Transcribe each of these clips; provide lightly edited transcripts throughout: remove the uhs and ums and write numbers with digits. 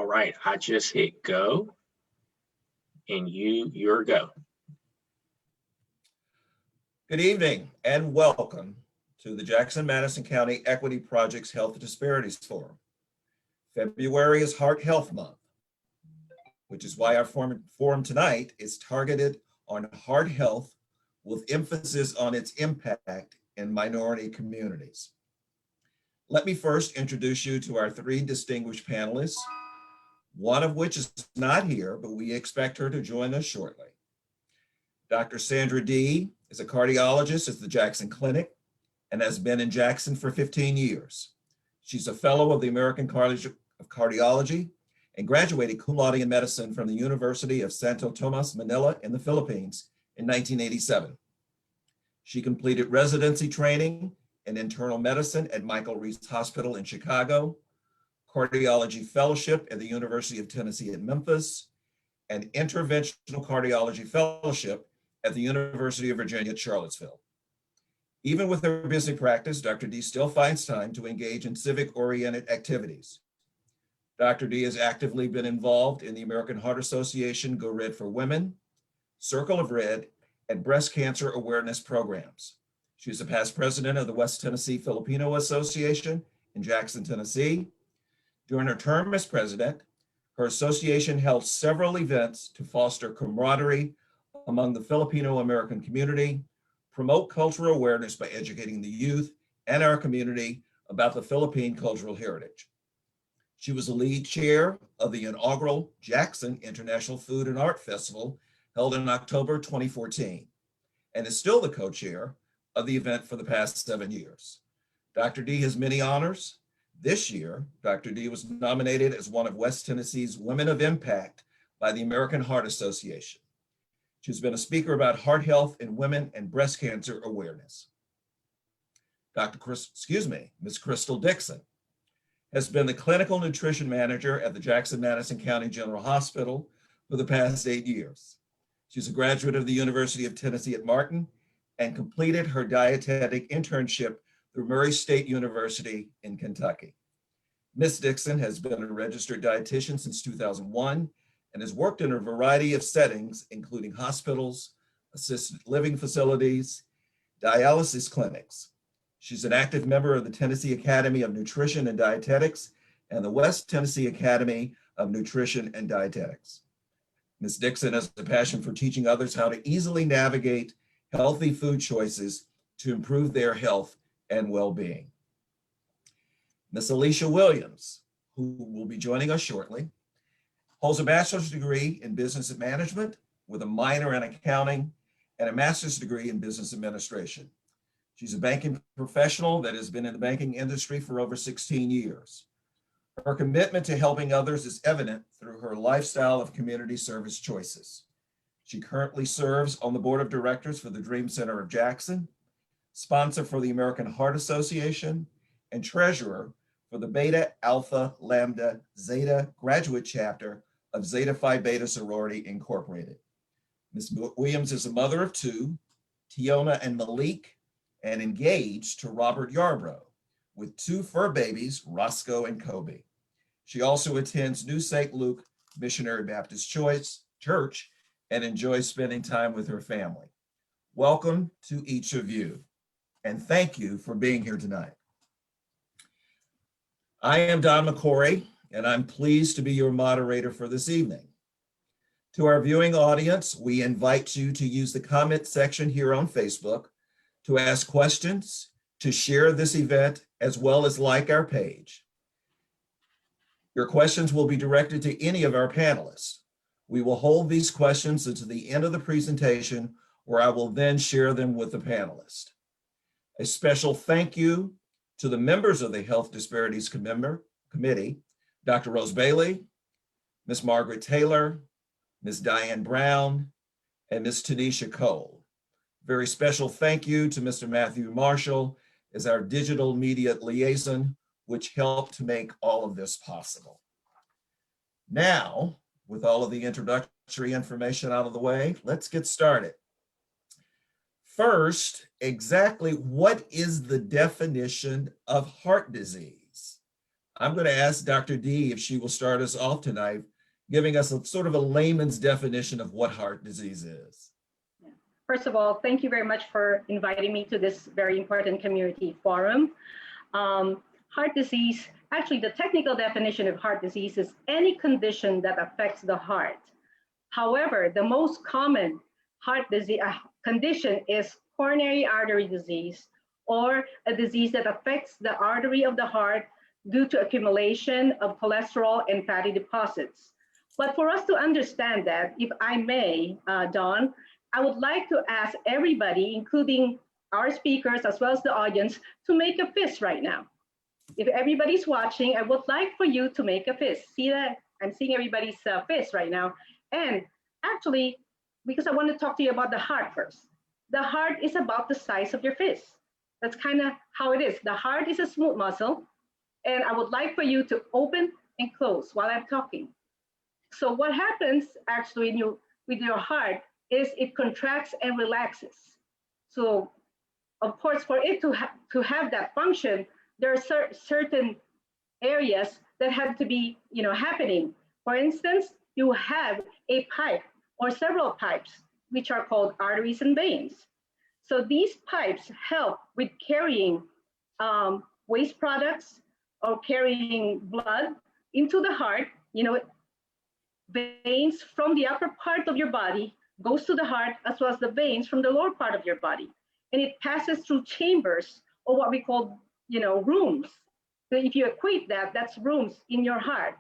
All right, I just hit go, and you're go. Good evening and welcome to the Jackson-Madison County Equity Project's Health Disparities Forum. February is Heart Health Month, which is why our forum tonight is targeted on heart health with emphasis on its impact in minority communities. Let me first introduce you to our three distinguished panelists, one of which is not here, but we expect her to join us shortly. Dr. Sandra Dee is a cardiologist at the Jackson Clinic and has been in Jackson for 15 years. She's a fellow of the American College of Cardiology and graduated cum laude in medicine from the University of Santo Tomas, Manila in the Philippines in 1987. She completed residency training in internal medicine at Michael Reese Hospital in Chicago, cardiology fellowship at the University of Tennessee at Memphis, and interventional cardiology fellowship at the University of Virginia at Charlottesville. Even with her busy practice, Dr. Dee still finds time to engage in civic-oriented activities. Dr. Dee has actively been involved in the American Heart Association Go Red for Women, Circle of Red, and breast cancer awareness programs. She is a past president of the West Tennessee Filipino Association in Jackson, Tennessee. During her term as president, her association held several events to foster camaraderie among the Filipino American community, promote cultural awareness by educating the youth and our community about the Philippine cultural heritage. She was the lead chair of the inaugural Jackson International Food and Art Festival held in October 2014, and is still the co-chair of the event for the past 7 years. Dr. Dee has many honors. This year, Dr. Dee was nominated as one of West Tennessee's Women of Impact by the American Heart Association. She's been a speaker about heart health in women and breast cancer awareness. Ms. Chrystal Dickson has been the clinical nutrition manager at the Jackson-Madison County General Hospital for the past 8 years. She's a graduate of the University of Tennessee at Martin and completed her dietetic internship through Murray State University in Kentucky. Ms. Dickson has been a registered dietitian since 2001 and has worked in a variety of settings, including hospitals, assisted living facilities, dialysis clinics. She's an active member of the Tennessee Academy of Nutrition and Dietetics and the West Tennessee Academy of Nutrition and Dietetics. Ms. Dickson has a passion for teaching others how to easily navigate healthy food choices to improve their health and well-being. Ms. Alicia Williams, who will be joining us shortly, holds a bachelor's degree in business management with a minor in accounting and a master's degree in business administration. She's a banking professional that has been in the banking industry for over 16 years. Her commitment to helping others is evident through her lifestyle of community service choices. She currently serves on the board of directors for the Dream Center of Jackson, sponsor for the American Heart Association, and treasurer for the Beta Alpha Lambda Zeta graduate chapter of Zeta Phi Beta Sorority Incorporated. Ms. Williams is a mother of two, Tiona and Malik, and engaged to Robert Yarbrough, with two fur babies, Roscoe and Kobe. She also attends New St. Luke Missionary Baptist Church and enjoys spending time with her family. Welcome to each of you, and thank you for being here tonight. I am Don McCory, and I'm pleased to be your moderator for this evening. To our viewing audience, we invite you to use the comment section here on Facebook to ask questions, to share this event, as well as like our page. Your questions will be directed to any of our panelists. We will hold these questions until the end of the presentation, where I will then share them with the panelists. A special thank you to the members of the Health Disparities Committee, Dr. Rose Bailey, Ms. Margaret Taylor, Ms. Diane Brown, and Ms. Tanisha Cole. Very special thank you to Mr. Matthew Marshall as our digital media liaison, which helped to make all of this possible. Now, with all of the introductory information out of the way, let's get started. First, exactly what is the definition of heart disease? I'm going to ask Dr. Dee if she will start us off tonight, giving us a sort of a layman's definition of what heart disease is. First of all, thank you very much for inviting me to this very important community forum. Heart disease, actually the technical definition of heart disease is any condition that affects the heart. However, the most common heart disease condition is coronary artery disease, or a disease that affects the artery of the heart due to accumulation of cholesterol and fatty deposits. But for us to understand that, if I may, Dawn, I would like to ask everybody, including our speakers as well as the audience, to make a fist right now. If everybody's watching, I would like for you to make a fist. See that? I'm seeing everybody's fist right now. And actually, because I want to talk to you about the heart first. The heart is about the size of your fist. That's kind of how it is. The heart is a smooth muscle. And I would like for you to open and close while I'm talking. So what happens actually with your heart is it contracts and relaxes. So of course, for it to have that function, there are certain areas that have to be happening. For instance, you have a pipe or several pipes, which are called arteries and veins. So these pipes help with carrying waste products or carrying blood into the heart. Veins from the upper part of your body goes to the heart, as well as the veins from the lower part of your body. And it passes through chambers, or what we call, rooms. So if you equate that, that's rooms in your heart.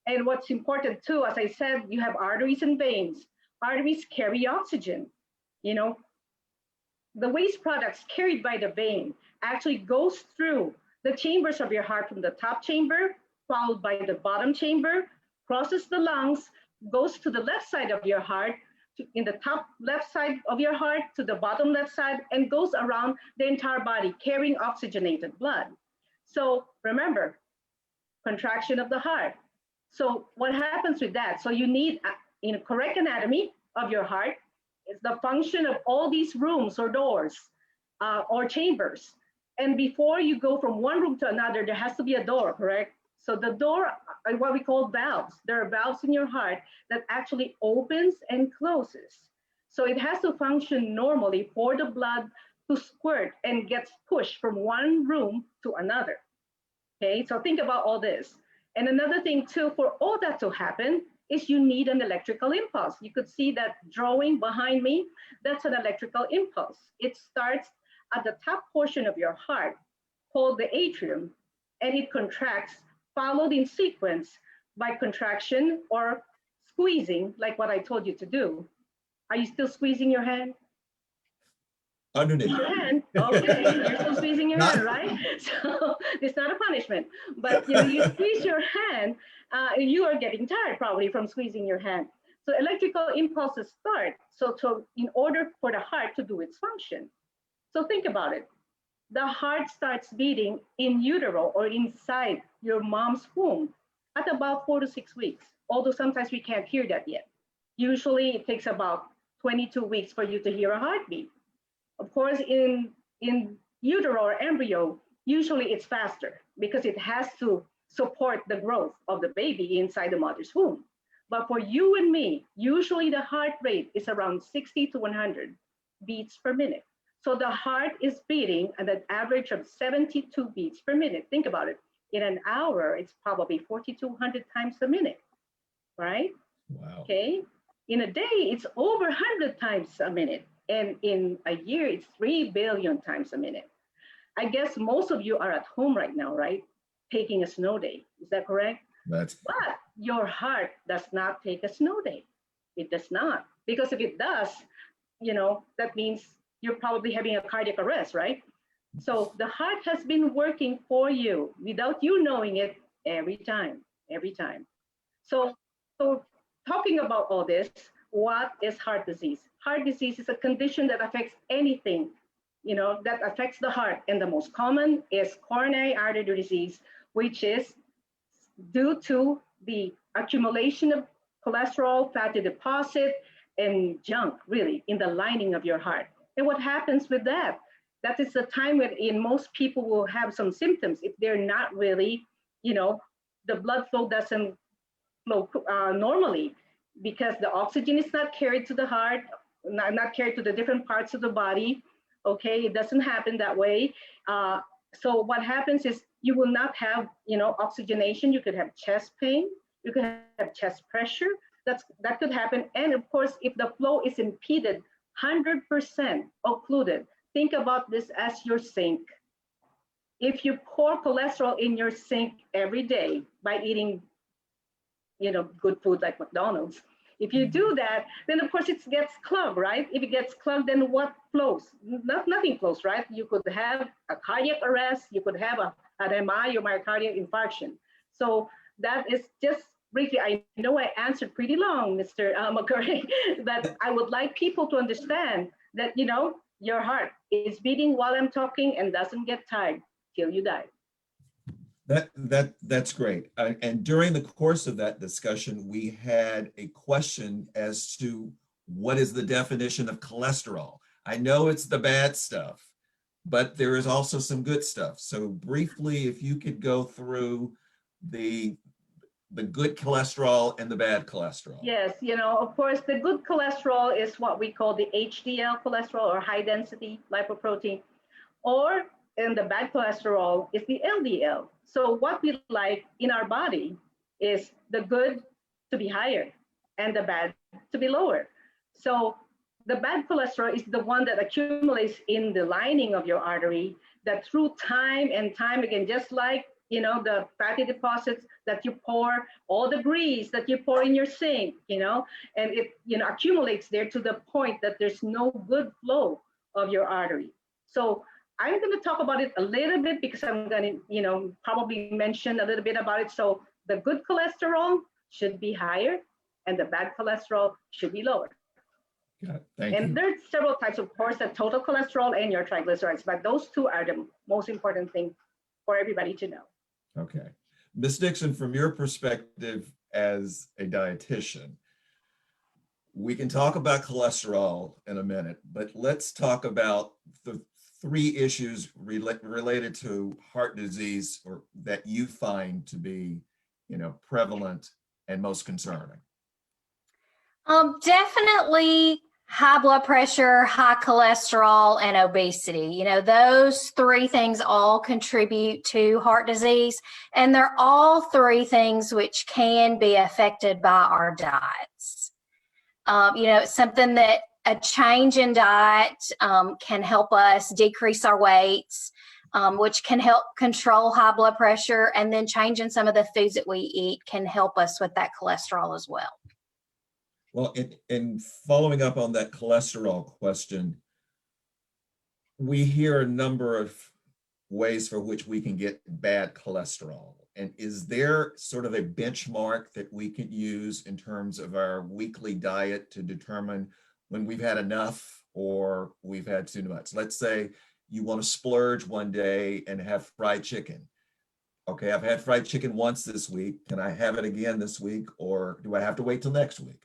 And what's important too, as I said, you have arteries and veins. Arteries carry oxygen. The waste products carried by the vein actually goes through the chambers of your heart, from the top chamber, followed by the bottom chamber, crosses the lungs, goes to the left side of your heart, in the top left side of your heart to the bottom left side, and goes around the entire body carrying oxygenated blood. So remember, contraction of the heart. So what happens with that? So you need correct anatomy of your heart. It's the function of all these rooms or doors or chambers. And before you go from one room to another, there has to be a door, correct? So the door are what we call valves. There are valves in your heart that actually opens and closes. So it has to function normally for the blood to squirt and gets pushed from one room to another. Okay, so think about all this. And another thing too, for all that to happen, is you need an electrical impulse. You could see that drawing behind me, that's an electrical impulse. It starts at the top portion of your heart, called the atrium, and it contracts, followed in sequence by contraction or squeezing, like what I told you to do. Are you still squeezing your hand? Underneath. Your hand, okay, you're still squeezing your hand, right? So it's not a punishment, but you squeeze your hand, you are getting tired probably from squeezing your hand. So electrical impulses start, in order for the heart to do its function. So think about it. The heart starts beating in utero, or inside your mom's womb, at about 4 to 6 weeks, although sometimes we can't hear that yet. Usually it takes about 22 weeks for you to hear a heartbeat. Of course, in utero or embryo, usually it's faster because it has to support the growth of the baby inside the mother's womb. But for you and me, usually the heart rate is around 60 to 100 beats per minute. So the heart is beating at an average of 72 beats per minute. Think about it. In an hour, it's probably 4,200 times a minute, right? Wow. Okay. In a day, it's over 100 times a minute. And in a year, it's 3 billion times a minute. I guess most of you are at home right now, right? Taking a snow day. Is that correct? But your heart does not take a snow day. It does not. Because if it does, that means you're probably having a cardiac arrest, right? So the heart has been working for you without you knowing it every time. So talking about all this, what is heart disease? Heart disease is a condition that affects anything, that affects the heart. And the most common is coronary artery disease, which is due to the accumulation of cholesterol, fatty deposit, and junk, really, in the lining of your heart. And what happens with that? That is the time when most people will have some symptoms if they're not really the blood flow doesn't flow normally, because the oxygen is not carried to the heart, not carried to the different parts of the body. Okay, it doesn't happen that way. So what happens is you will not have, oxygenation. You could have chest pain. You could have chest pressure. That could happen. And of course, if the flow is impeded, 100% occluded, think about this as your sink. If you pour cholesterol in your sink every day by eating, good food like McDonald's, if you do that, then of course it gets clogged, right? If it gets clogged, then what flows? Nothing flows, right? You could have a cardiac arrest. You could have an MI or myocardial infarction. So that is just briefly. I know I answered pretty long, Mr. McCurry, but I would like people to understand that, your heart is beating while I'm talking and doesn't get tired till you die. That's great. And during the course of that discussion, we had a question as to what is the definition of cholesterol. I know it's the bad stuff, but there is also some good stuff. So briefly, if you could go through the good cholesterol and the bad cholesterol. Yes, of course, the good cholesterol is what we call the HDL cholesterol, or high density lipoprotein, and the bad cholesterol is the LDL. So what we like in our body is the good to be higher and the bad to be lower. So the bad cholesterol is the one that accumulates in the lining of your artery, that through time and time again, just like, the fatty deposits that you pour, all the grease that you pour in your sink, and it, accumulates there to the point that there's no good flow of your artery. So I'm going to talk about it a little bit because I'm going to, probably mention a little bit about it. So the good cholesterol should be higher and the bad cholesterol should be lower. Thank you. And there's several types, of course, the total cholesterol and your triglycerides, but those two are the most important thing for everybody to know. Okay. Ms. Dickson, from your perspective as a dietitian, we can talk about cholesterol in a minute, but let's talk about the three issues related to heart disease, or that you find to be, prevalent and most concerning. Definitely high blood pressure, high cholesterol, and obesity. Those three things all contribute to heart disease, and they're all three things which can be affected by our diets. It's something that a change in diet can help us decrease our weights, which can help control high blood pressure, and then changing some of the foods that we eat can help us with that cholesterol as well. Well, in following up on that cholesterol question, we hear a number of ways for which we can get bad cholesterol. And is there sort of a benchmark that we can use in terms of our weekly diet to determine when we've had enough or we've had too much? Let's say you want to splurge one day and have fried chicken. Okay, I've had fried chicken once this week. Can I have it again this week, or do I have to wait till next week?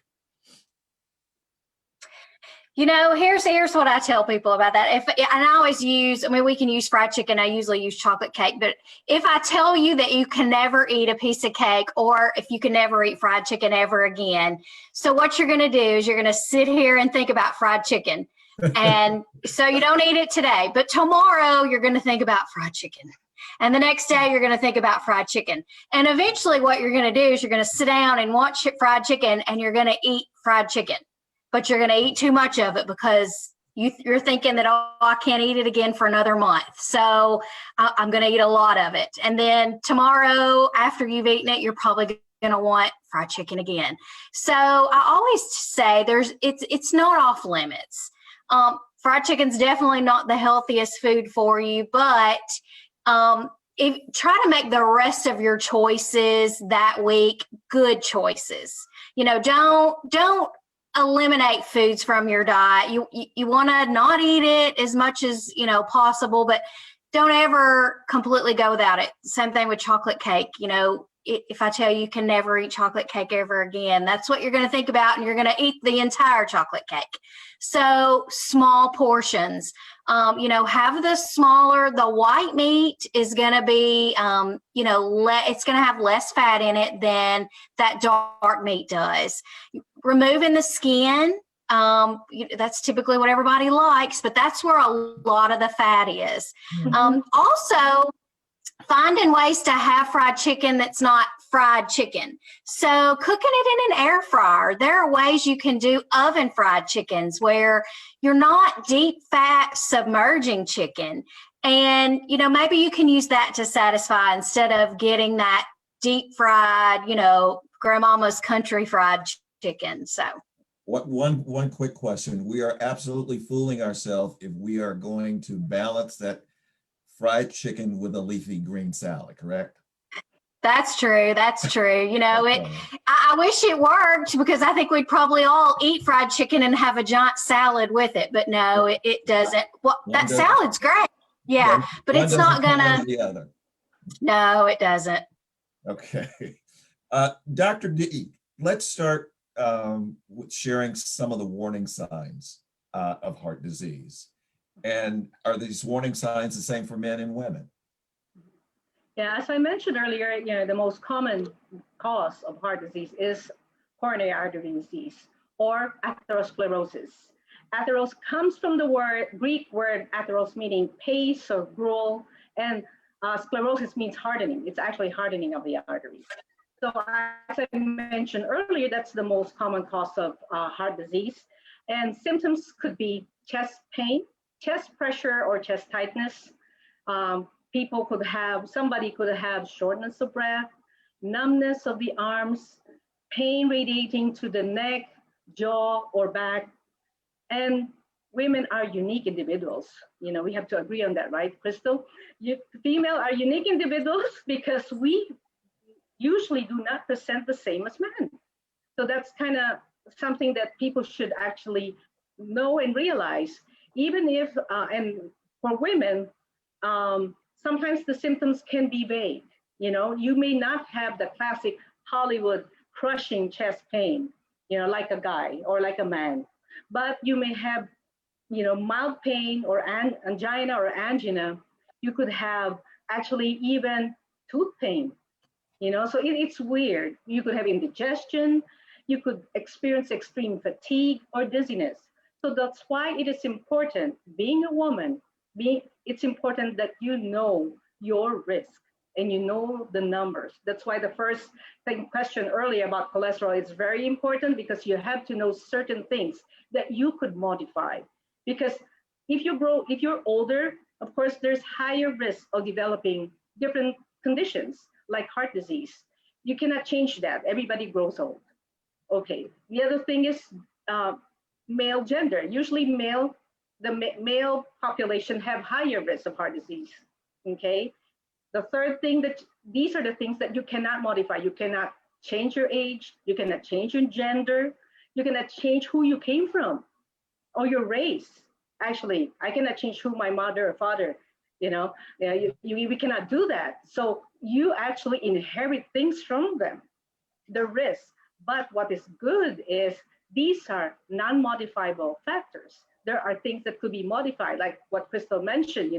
Here's what I tell people about that. And I always use, we can use fried chicken. I usually use chocolate cake. But if I tell you that you can never eat a piece of cake, or if you can never eat fried chicken ever again, so what you're going to do is you're going to sit here and think about fried chicken. And so you don't eat it today, but tomorrow you're going to think about fried chicken. And the next day you're going to think about fried chicken. And eventually what you're going to do is you're going to sit down and watch fried chicken, and you're going to eat fried chicken. But you're going to eat too much of it because you're thinking that, I can't eat it again for another month. So I'm going to eat a lot of it. And then tomorrow, after you've eaten it, you're probably going to want fried chicken again. So I always say it's not off limits. Fried chicken's definitely not the healthiest food for you, but try to make the rest of your choices that week good choices. Don't eliminate foods from your diet. You want to not eat it as much as possible, but don't ever completely go without it. Same thing with chocolate cake. if I tell you you can never eat chocolate cake ever again, that's what you're going to think about, and you're going to eat the entire chocolate cake. So small portions, have the smaller, the white meat is going to be, it's going to have less fat in it than that dark meat does. Removing the skin, that's typically what everybody likes, but that's where a lot of the fat is. Also, finding ways to have fried chicken that's not fried chicken. So cooking it in an air fryer. There are ways you can do oven fried chickens where you're not deep fat submerging chicken. And, maybe you can use that to satisfy instead of getting that deep fried, grandmama's country fried chicken. So one quick question. We are absolutely fooling ourselves if we are going to balance that fried chicken with a leafy green salad, correct? That's true. That's true. I wish it worked, because I think we'd probably all eat fried chicken and have a giant salad with it. But no, it doesn't. Well, that salad's great. Yeah, but it's not gonna. The other. No, it doesn't. Okay. Dr. Dee, let's start with sharing some of the warning signs of heart disease. And are these warning signs the same for men and women? Yeah, as I mentioned earlier, the most common cause of heart disease is coronary artery disease or atherosclerosis. Atheros comes from the Greek word atheros, meaning pace or gruel, and sclerosis means hardening. It's actually hardening of the arteries. So as I mentioned earlier, that's the most common cause of heart disease. And symptoms could be chest pain, chest pressure or chest tightness. Somebody could have shortness of breath, numbness of the arms, pain radiating to the neck, jaw, or back. And women are unique individuals. We have to agree on that, right, Chrystal? Female are unique individuals because we usually do not present the same as men. So that's kind of something that people should actually know and realize. Even if, and for women, sometimes the symptoms can be vague. You may not have the classic Hollywood crushing chest pain, like a guy or like a man, but you may have, mild pain or angina or angina. You could have actually even tooth pain, so it's weird. You could have indigestion. You could experience extreme fatigue or dizziness. So that's why it is important, being a woman, it's important that you know your risk and you know the numbers. That's why the first question earlier about cholesterol is very important, because you have to know certain things that you could modify. Because if you're older, of course, there's higher risk of developing different conditions like heart disease. You cannot change that. Everybody grows old. Okay. The other thing is male gender. Usually the male population have higher risk of heart disease. Okay. The third thing, these are the things that you cannot modify. You cannot change your age. You cannot change your gender. You cannot change who you came from or your race. Actually, I cannot change who my mother or father, we cannot do that. So you actually inherit things from them, the risk. But what is good is these are non-modifiable factors. There are things that could be modified, like what Chrystal mentioned,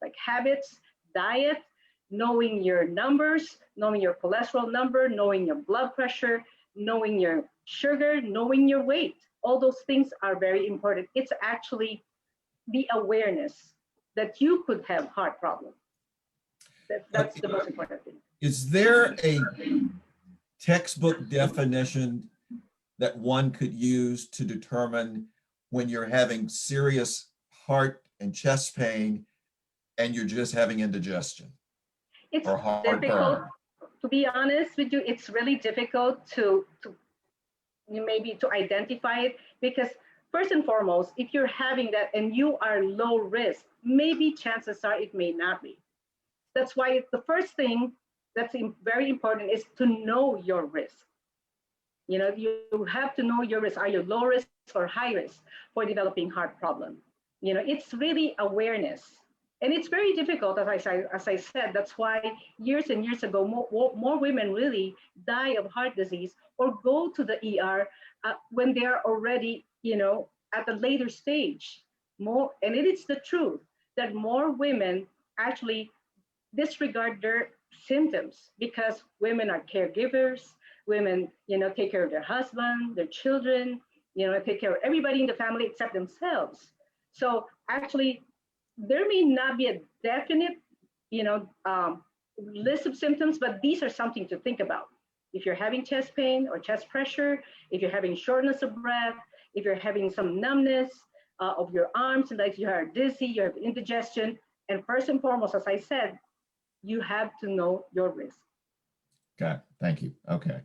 like habits, diet, knowing your numbers, knowing your cholesterol number, knowing your blood pressure, knowing your sugar, knowing your weight. All those things are very important. It's actually the awareness that you could have heart problems. That's the most important thing. Is there a textbook definition that one could use to determine when you're having serious heart and chest pain and you're just having indigestion? It's difficult, to be honest with you. It's really difficult to identify it, because first and foremost, if you're having that and you are low risk, maybe chances are it may not be. That's why the first thing that's very important is to know your risk. You have to know your risk. Are you low risk or high risk for developing heart problem? It's really awareness. And it's very difficult, as I said. That's why years and years ago, more women really die of heart disease or go to the ER when they are already, at the later stage. And it is the truth that more women actually disregard their symptoms because women are caregivers. Women, take care of their husband, their children, take care of everybody in the family except themselves. So actually, there may not be a definite, list of symptoms, but these are something to think about. If you're having chest pain or chest pressure, if you're having shortness of breath, if you're having some numbness of your arms, like you are dizzy, you have indigestion, and first and foremost, as I said, you have to know your risk. Okay, thank you. Okay.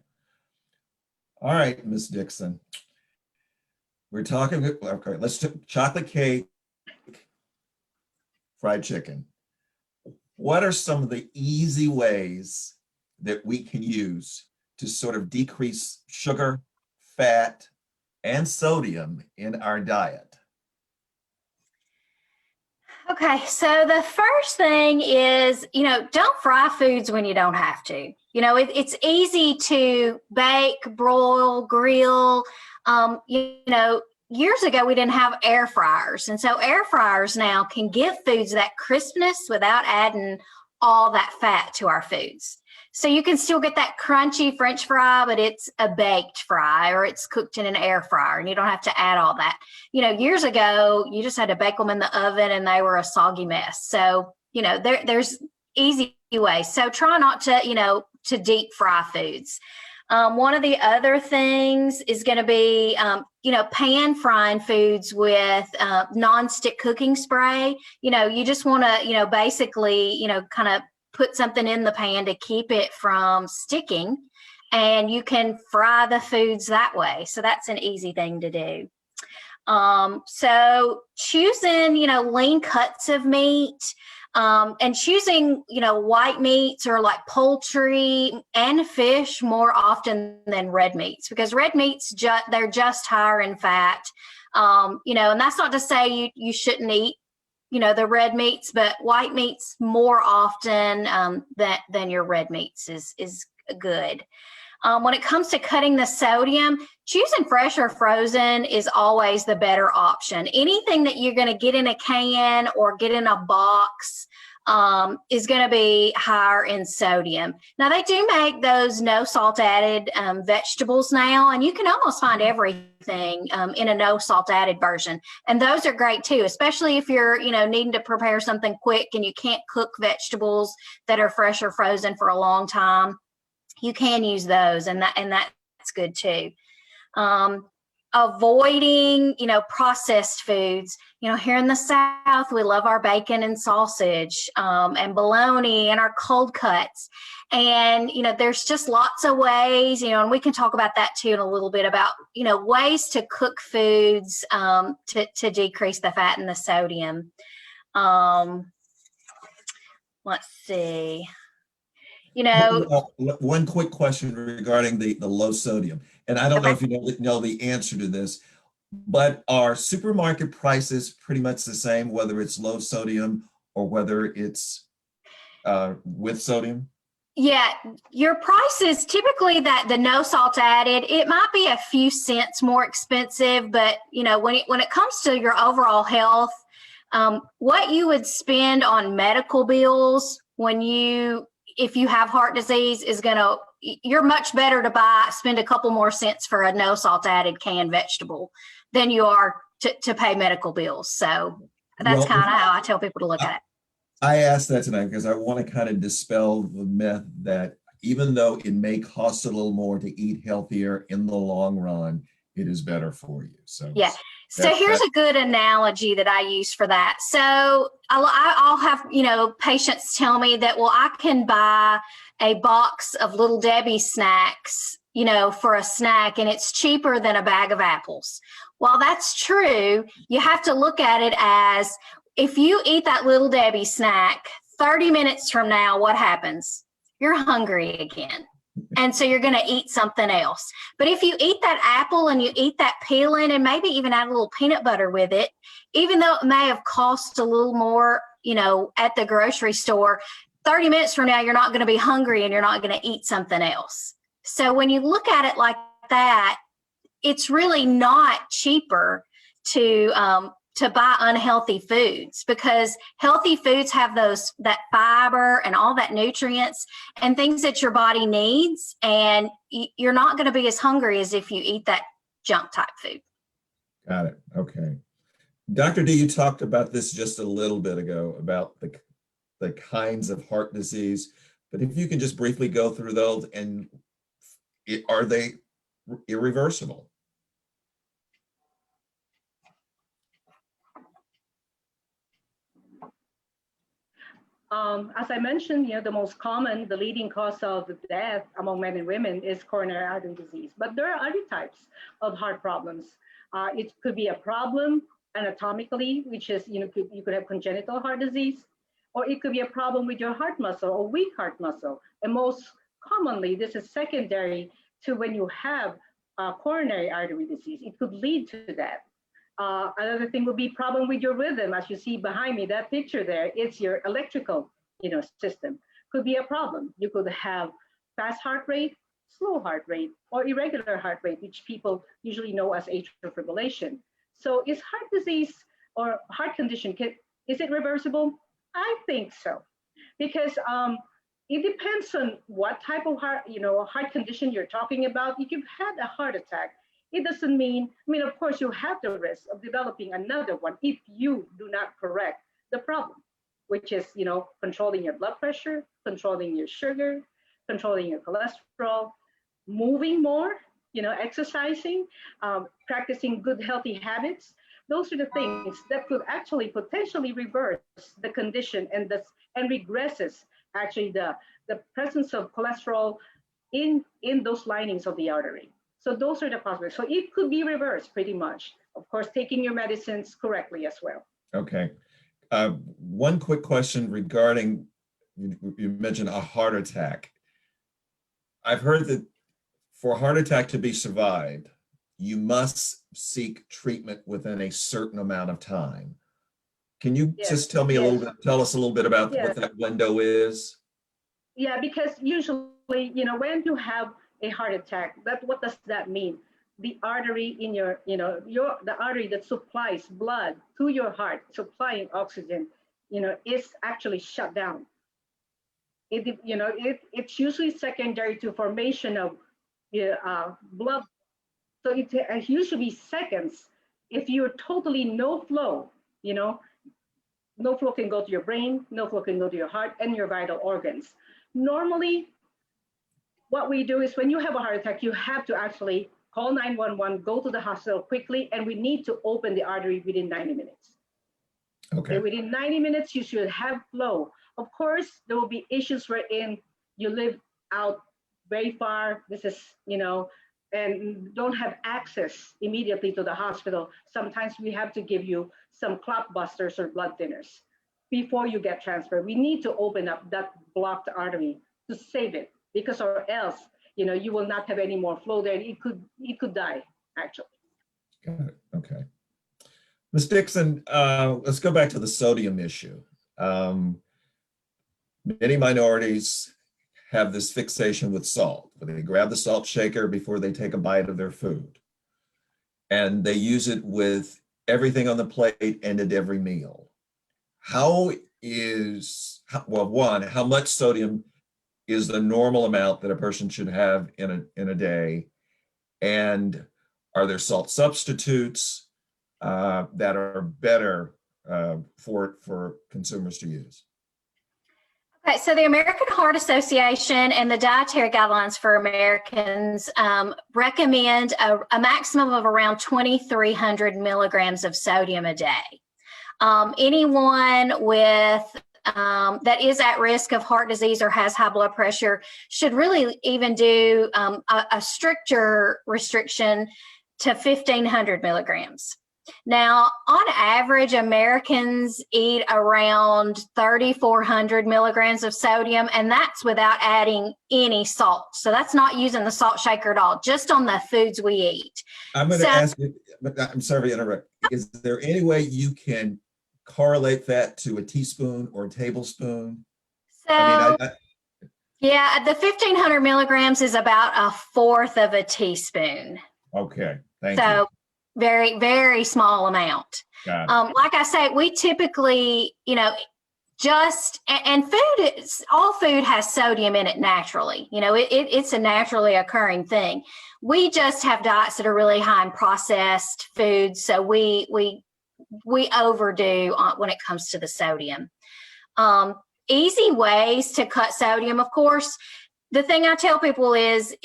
All right, Ms. Dickson. We're talking, okay, let's do chocolate cake, fried chicken. What are some of the easy ways that we can use to sort of decrease sugar, fat, and sodium in our diet? Okay, so the first thing is, don't fry foods when you don't have to. It's easy to bake, broil, grill. Years ago, we didn't have air fryers. And so air fryers now can give foods that crispness without adding all that fat to our foods. So you can still get that crunchy French fry, but it's a baked fry or it's cooked in an air fryer and you don't have to add all that. Years ago, you just had to bake them in the oven and they were a soggy mess. So, there's easy ways. So try not to, to deep fry foods. One of the other things is going to be, pan frying foods with nonstick cooking spray. You just want to, basically, kind of put something in the pan to keep it from sticking, and you can fry the foods that way. So that's an easy thing to do. So choosing, lean cuts of meat, and choosing, white meats or like poultry and fish more often than red meats, because red meats, they're just higher in fat. And that's not to say you shouldn't eat, the red meats, but white meats more often than your red meats is good. When it comes to cutting the sodium, choosing fresh or frozen is always the better option. Anything that you're going to get in a can or get in a box is going to be higher in sodium. Now, they do make those no salt added vegetables now, and you can almost find everything in a no salt added version. And those are great too, especially if you're, needing to prepare something quick and you can't cook vegetables that are fresh or frozen for a long time. You can use those, and that's good too. Avoiding, processed foods. Here in the South, we love our bacon and sausage and bologna and our cold cuts. And, there's just lots of ways, and we can talk about that too in a little bit about, ways to cook foods to decrease the fat and the sodium. Let's see. One quick question regarding the low sodium, and I don't know if you know the answer to this, but are supermarket prices pretty much the same, whether it's low sodium or whether it's with sodium? Yeah, your prices typically that the no salt added, it might be a few cents more expensive, but when it comes to your overall health, what you would spend on medical bills if you have heart disease you're much better to spend a couple more cents for a no salt added canned vegetable than you are to pay medical bills. So that's kind of how I tell people to look at it. I asked that tonight because I want to kind of dispel the myth that even though it may cost a little more to eat healthier in the long run, it is better for you. So yeah. So here's a good analogy that I use for that. So I'll have, patients tell me that, well, I can buy a box of Little Debbie snacks, for a snack, and it's cheaper than a bag of apples. While that's true, you have to look at it as, if you eat that Little Debbie snack, 30 minutes from now, what happens? You're hungry again. And so you're going to eat something else. But if you eat that apple and you eat that peeling and maybe even add a little peanut butter with it, even though it may have cost a little more, at the grocery store, 30 minutes from now, you're not going to be hungry and you're not going to eat something else. So when you look at it like that, it's really not cheaper to buy unhealthy foods, because healthy foods have that fiber and all that nutrients and things that your body needs, and you're not going to be as hungry as if you eat that junk type food. Got it. Okay. Dr. D, you talked about this just a little bit ago about the kinds of heart disease, but if you can just briefly go through those, and are they irreversible? As I mentioned, the most common, the leading cause of death among men and women is coronary artery disease. But there are other types of heart problems. It could be a problem anatomically, which is, you could have congenital heart disease, or it could be a problem with your heart muscle or weak heart muscle. And most commonly, this is secondary to when you have coronary artery disease. It could lead to that. Another thing would be problem with your rhythm. As you see behind me, that picture there, it's your electrical, system. Could be a problem. You could have fast heart rate, slow heart rate, or irregular heart rate, which people usually know as atrial fibrillation. So is heart disease or heart condition, is it reversible? I think so, because it depends on what type of heart condition you're talking about. If you've had a heart attack, it doesn't mean, of course, you have the risk of developing another one if you do not correct the problem, which is, controlling your blood pressure, controlling your sugar, controlling your cholesterol, moving more, exercising, practicing good, healthy habits. Those are the things that could actually potentially reverse the condition and regresses actually the presence of cholesterol in those linings of the artery. So those are the possibilities. So it could be reversed pretty much. Of course, taking your medicines correctly as well. Okay. One quick question regarding, you mentioned a heart attack. I've heard that for a heart attack to be survived, you must seek treatment within a certain amount of time. Can you just tell us a little bit about what that window is? Yeah, because usually, when you have a heart attack, what does that mean? The artery in the artery that supplies blood to your heart, supplying oxygen, is actually shut down. It's usually secondary to formation of blood. So it usually seconds. If you're totally no flow, no flow can go to your brain, no flow can go to your heart and your vital organs. Normally, what we do is when you have a heart attack, you have to actually call 911, go to the hospital quickly, and we need to open the artery within 90 minutes. Okay. And within 90 minutes, you should have flow. Of course, there will be issues wherein you live out very far, and don't have access immediately to the hospital. Sometimes we have to give you some clot busters or blood thinners before you get transferred. We need to open up that blocked artery to save it, because or else, you will not have any more flow there. It could die, actually. Got it. Okay. Ms. Dickson, let's go back to the sodium issue. Many minorities have this fixation with salt. They grab the salt shaker before they take a bite of their food. And they use it with everything on the plate and at every meal. How much sodium is the normal amount that a person should have in a day? And are there salt substitutes that are better for consumers to use? Okay, so the American Heart Association and the dietary guidelines for Americans recommend a maximum of around 2,300 milligrams of sodium a day. Anyone with that is at risk of heart disease or has high blood pressure should really even do a stricter restriction to 1,500 milligrams. Now, on average, Americans eat around 3,400 milligrams of sodium, and that's without adding any salt. So that's not using the salt shaker at all, just on the foods we eat. I'm going to ask you, but I'm sorry to interrupt. Is there any way you can correlate that to a teaspoon or a tablespoon? So, yeah, the 1,500 milligrams is about a fourth of a teaspoon. Okay, thank you. So very, very small amount. Got it. Like I say, we typically, and food is, all food has sodium in it naturally. It's a naturally occurring thing. We just have diets that are really high in processed foods, so we overdo when it comes to the sodium. Easy ways to cut sodium, of course. The thing I tell people is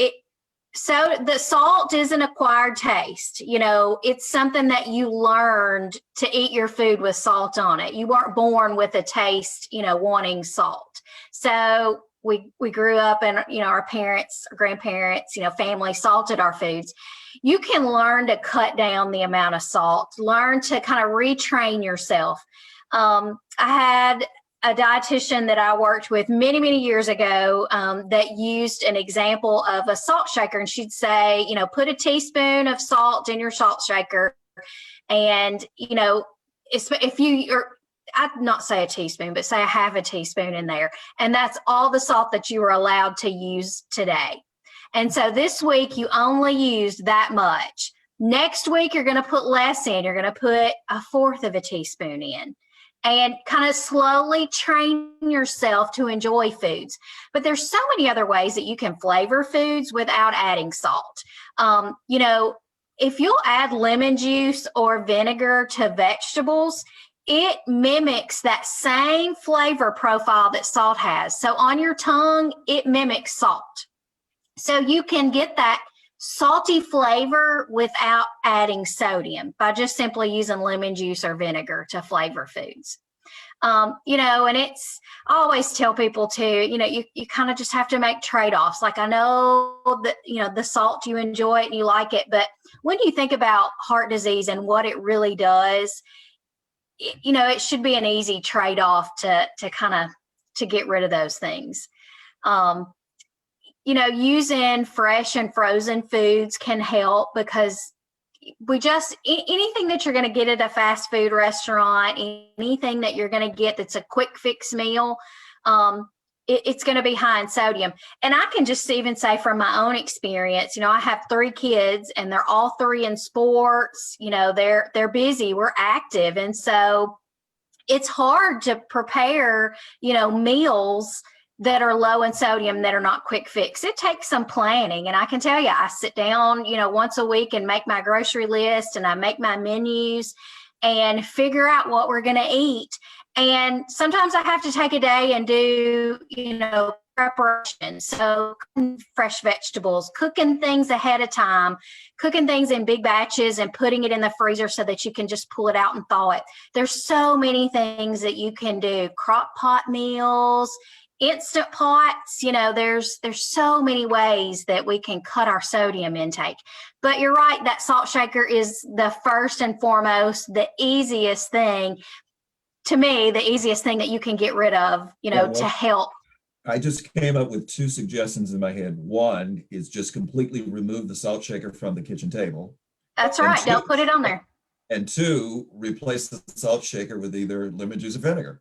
so the salt is an acquired taste. It's something that you learned to eat your food with salt on it. You weren't born with a taste, wanting salt. So we grew up and, our parents, our grandparents, family salted our foods. You can learn to cut down the amount of salt, learn to kind of retrain yourself. I had a dietitian that I worked with many, many years ago that used an example of a salt shaker. And she'd say, put a teaspoon of salt in your salt shaker. And, if I'd not say a teaspoon, but say I have a teaspoon in there. And that's all the salt that you were allowed to use today. And so this week you only used that much. Next week, you're going to put less in. You're going to put a fourth of a teaspoon in. And kind of slowly train yourself to enjoy foods. But there's so many other ways that you can flavor foods without adding salt. If you'll add lemon juice or vinegar to vegetables, it mimics that same flavor profile that salt has. So on your tongue, it mimics salt. So you can get that salty flavor without adding sodium by just simply using lemon juice or vinegar to flavor foods. And I always tell people too, you kind of just have to make trade-offs. Like I know that, the salt, you enjoy it and you like it, but when you think about heart disease and what it really does, it should be an easy trade-off to get rid of those things. Using fresh and frozen foods can help because anything that you're going to get at a fast food restaurant, anything that you're going to get that's a quick fix meal, it's going to be high in sodium. And I can just even say from my own experience, I have 3 kids and they're all 3 in sports, they're busy, we're active. And so it's hard to prepare, meals that are low in sodium that are not quick fix. It takes some planning. And I can tell you, I sit down, once a week and make my grocery list and I make my menus and figure out what we're going to eat. And sometimes I have to take a day and do, preparation. So fresh vegetables, cooking things ahead of time, cooking things in big batches and putting it in the freezer so that you can just pull it out and thaw it. There's so many things that you can do. Crock pot meals, instant pots, there's so many ways that we can cut our sodium intake. But you're right, that salt shaker is the first and foremost, the easiest thing, to me, the easiest thing that you can get rid of, to help. I just came up with 2 suggestions in my head. One is just completely remove the salt shaker from the kitchen table. That's right, don't put it on there. And 2, replace the salt shaker with either lemon juice or vinegar.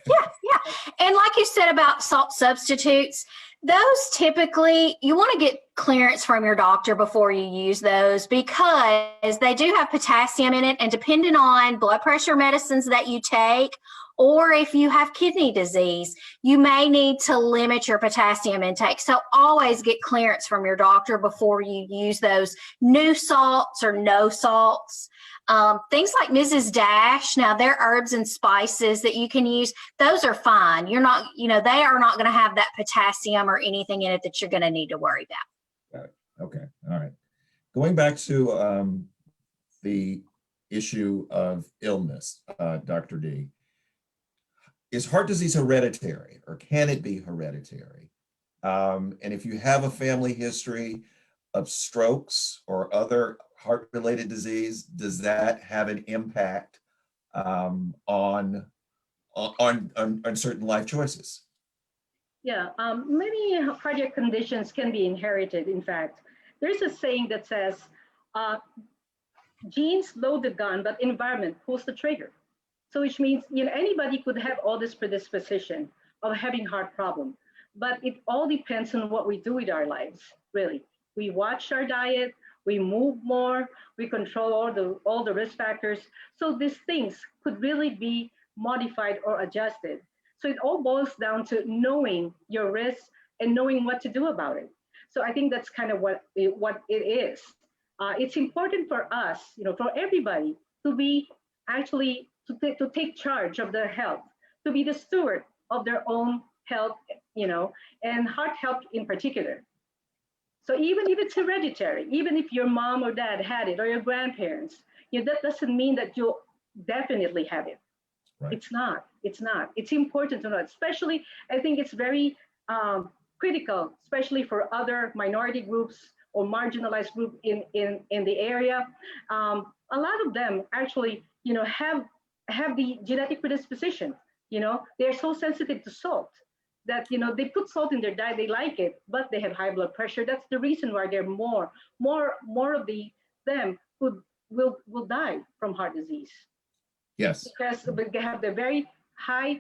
Yeah. And like you said about salt substitutes, those typically, you want to get clearance from your doctor before you use those because they do have potassium in it. And depending on blood pressure medicines that you take, or if you have kidney disease, you may need to limit your potassium intake. So always get clearance from your doctor before you use those new salts or no salts. Things like Mrs. Dash, now they're herbs and spices that you can use. Those are fine. You're not, they are not going to have that potassium or anything in it that you're going to need to worry about. Got it. Okay. All right. Going back to the issue of illness, Dr. Dee, is heart disease hereditary or can it be hereditary? And if you have a family history of strokes or other heart-related disease, does that have an impact on certain life choices? Yeah, many cardiac conditions can be inherited. In fact, there's a saying that says, genes load the gun, but environment pulls the trigger. So which means, you know, anybody could have all this predisposition of having heart problem, but it all depends on what we do with our lives, really. We watch our diet, we move more, we control all the risk factors. So these things could really be modified or adjusted. So it all boils down to knowing your risks and knowing what to do about it. So I think that's kind of what it is. It's important for us, you know, for everybody to be actually to take charge of their health, to be the steward of their own health, you know, and heart health in particular. So even if it's hereditary, even if your mom or dad had it or your grandparents, you know, that doesn't mean that you'll definitely have it. Right. It's not. It's not. It's important to know, especially, I think it's very critical, especially for other minority groups or marginalized group in the area. A lot of them actually, you know, have the genetic predisposition. You know, they're so sensitive to salt that, you know, they put salt in their diet, they like it, but they have high blood pressure. That's the reason why there are more of them who will die from heart disease. Yes. Because they have the very high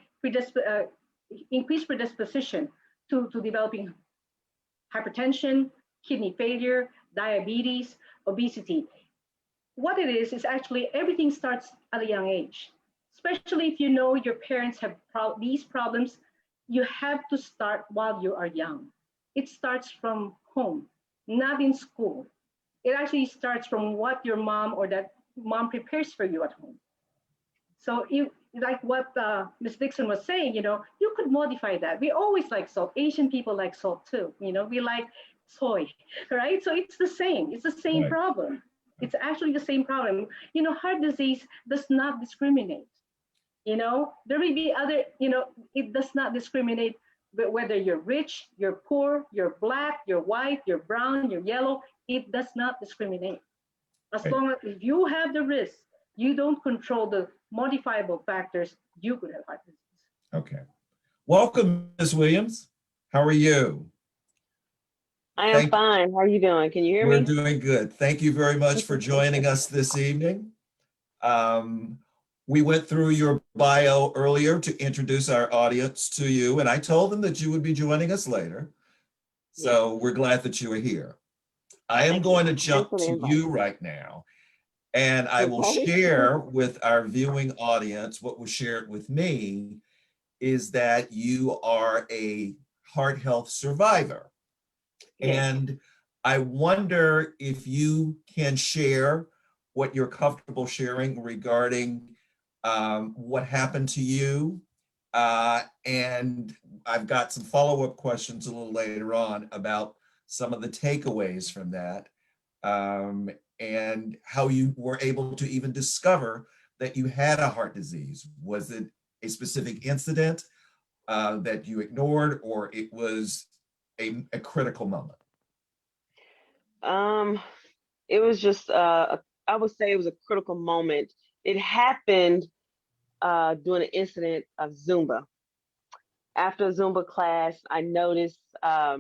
increased predisposition to developing hypertension, kidney failure, diabetes, obesity. What it is actually everything starts at a young age. Especially if you know your parents have these problems, you have to start while you are young. It starts from home, not in school. It actually starts from what your mom or that mom prepares for you at home. So like what Ms. Dickson was saying, you know, you could modify that. We always like salt. Asian people like salt too. You know, we like soy, right? So it's the same. It's the same right. problem. It's actually the same problem. You know, heart disease does not discriminate. You know, there may be other, you know, it does not discriminate whether you're rich, you're poor, you're black, you're white, you're brown, you're yellow. It does not discriminate. As long as if you have the risk, you don't control the modifiable factors, you could have heart disease. Okay. Welcome, Ms. Williams. How are you? I am fine. How are you doing? Can you hear me? We're doing good. Thank you very much for joining us this evening. We went through your bio earlier to introduce our audience to you, and I told them that you would be joining us later. So we're glad that you are here. I am going to jump to you right now, and I will share with our viewing audience what was shared with me is that you are a heart health survivor. And I wonder if you can share what you're comfortable sharing regarding what happened to you. And I've got some follow-up questions a little later on about some of the takeaways from that and how you were able to even discover that you had a heart disease. Was it a specific incident that you ignored, or it was a critical moment? It was just, I would say it was a critical moment. It happened during an incident of Zumba. After a Zumba class, I noticed I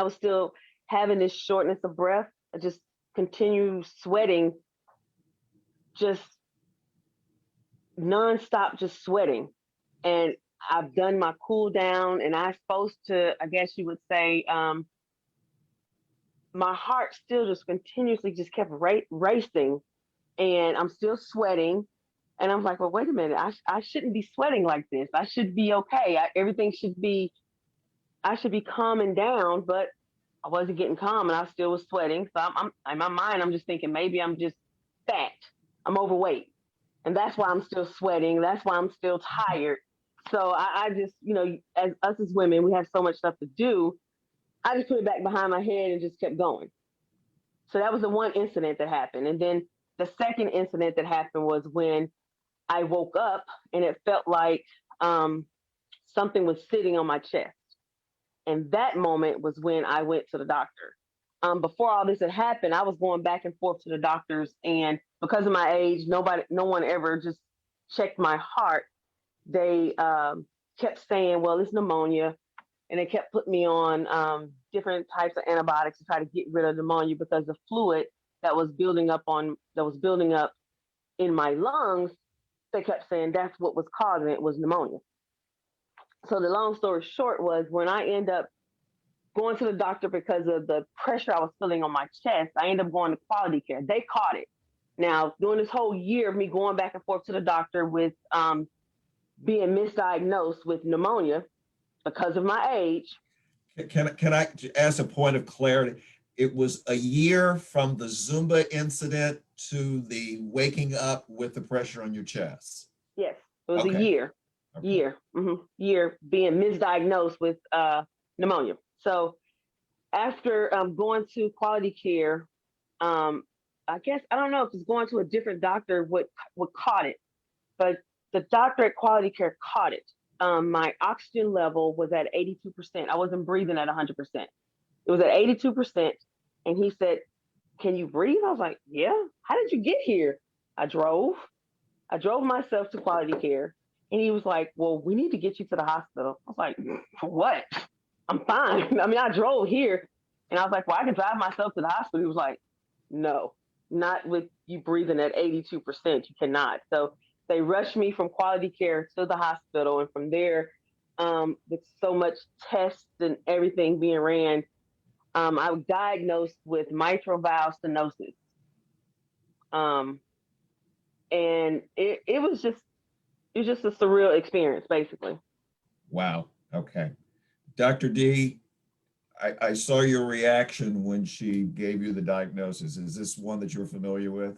was still having this shortness of breath. I just continued sweating, just nonstop, just sweating. And I've done my cool down, and I'm supposed to, I guess you would say, my heart still just continuously just kept racing, and I'm still sweating. And I'm like, well, wait a minute, I shouldn't be sweating like this. I should be okay. Everything should be, I should be calming down, but I wasn't getting calm, and I still was sweating. So I'm in my mind, I'm just thinking maybe I'm just fat, I'm overweight, and that's why I'm still sweating. That's why I'm still tired. So I just, you know, as us as women, we have so much stuff to do. I just put it back behind my head and just kept going. So that was the one incident that happened. And then the second incident that happened was when I woke up and it felt like something was sitting on my chest. And that moment was when I went to the doctor. Before all this had happened, I was going back and forth to the doctors, and because of my age, no one ever just checked my heart. They kept saying, well, it's pneumonia. And they kept putting me on different types of antibiotics to try to get rid of pneumonia, because the fluid that was building up in my lungs they kept saying that's what was causing it, was pneumonia. So the long story short was, when I end up going to the doctor because of the pressure I was feeling on my chest, I ended up going to quality care. They caught it. Now, during this whole year of me going back and forth to the doctor with being misdiagnosed with pneumonia because of my age. Can I ask a point of clarity? It was a year from the Zumba incident to the waking up with the pressure on your chest. Yes, it was Okay. a year. Okay. Year being misdiagnosed with pneumonia. So after going to quality care, I guess, I don't know if it's going to a different doctor what caught it, but the doctor at quality care caught it. My oxygen level was at 82%. I wasn't breathing at 100%. It was at 82%. And he said, "Can you breathe?" I was like, "Yeah." "How did you get here?" I drove myself to quality care. And he was like, "Well, we need to get you to the hospital." I was like, "For what? I'm fine." I mean, I drove here. And I was like, "Well, I can drive myself to the hospital." He was like, "No, not with you breathing at 82%. You cannot." So they rushed me from quality care to the hospital. And from there, with so much tests and everything being ran, I was diagnosed with mitral valve stenosis. And it was just a surreal experience, basically. Wow. Okay. Dr. Dee, I saw your reaction when she gave you the diagnosis. Is this one that you're familiar with?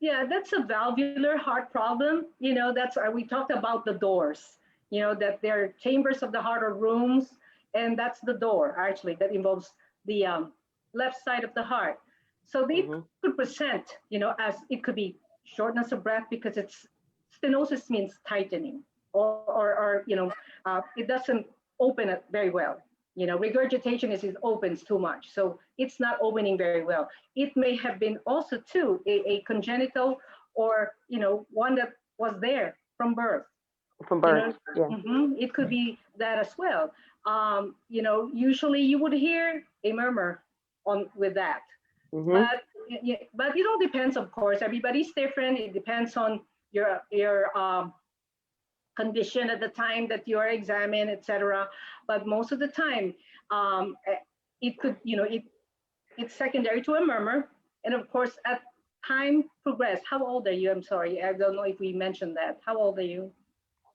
Yeah, that's a valvular heart problem. That's we talked about the doors, that there are chambers of the heart or rooms, and that's the door actually that involves the left side of the heart. So they could present, as it could be shortness of breath because it's stenosis means tightening, or it doesn't open it very well. Regurgitation is it opens too much, so it's not opening very well. It may have been also too a congenital, or one that was there from birth. From birth, yeah. It could be that as well. Usually you would hear a murmur with that, but it all depends, of course. Everybody's different. It depends on your condition at the time that you are examined, etc. But most of the time, it could, it's secondary to a murmur. And of course, as time progressed, how old are you? I'm sorry, I don't know if we mentioned that. How old are you?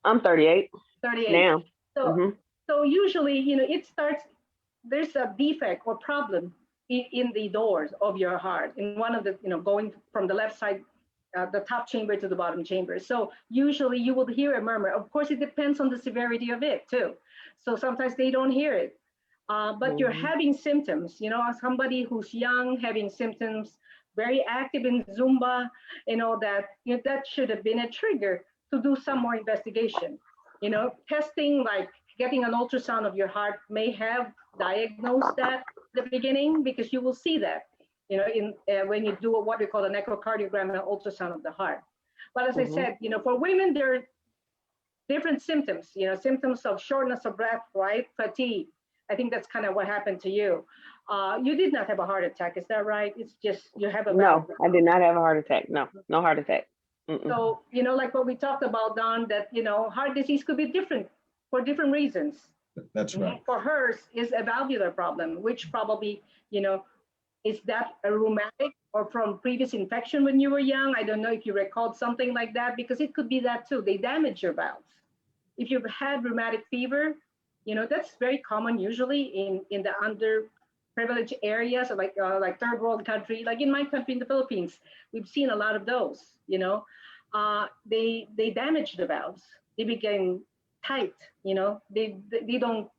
I'm 38. 38 now. So usually, it starts, there's a defect or problem in the doors of your heart, in one of the, going from the left side, the top chamber to the bottom chamber. So usually you will hear a murmur. Of course, it depends on the severity of it too. So sometimes they don't hear it, but you're having symptoms, somebody who's young, having symptoms, very active in Zumba, that should have been a trigger to do some more investigation. Testing, like getting an ultrasound of your heart, may have diagnosed that at the beginning, because you will see that, when you do what we call an echocardiogram and ultrasound of the heart. But as I said, for women, there are different symptoms, symptoms of shortness of breath, right? Fatigue. I think that's kind of what happened to you. You did not have a heart attack, is that right? It's just you have a No, I did not have a heart attack. No heart attack. So, like what we talked about, Don, that, heart disease could be different for different reasons. That's right. For hers is a valvular problem, which probably, is that a rheumatic or from previous infection when you were young? I don't know if you recalled something like that, because it could be that too. They damage your valves. If you've had rheumatic fever, that's very common usually in the underprivileged areas, like third world country, like in my country, in the Philippines. We've seen a lot of those, they damage the valves. They became tight, they don't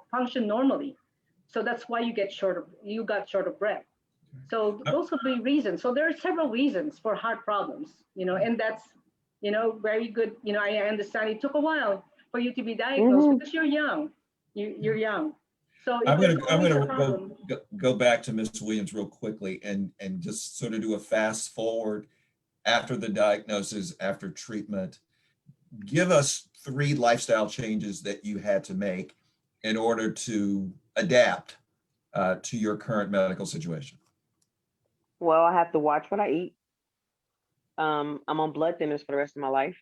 function normally. So that's why you got short of breath. So those would be reasons. So there are several reasons for heart problems, and that's, very good. I understand it took a while for you to be diagnosed because you're young. You're young. So I'm gonna go back to Ms. Williams real quickly and just sort of do a fast forward after the diagnosis, after treatment. Give us 3 lifestyle changes that you had to make in order to adapt to your current medical situation. Well, I have to watch what I eat. I'm on blood thinners for the rest of my life.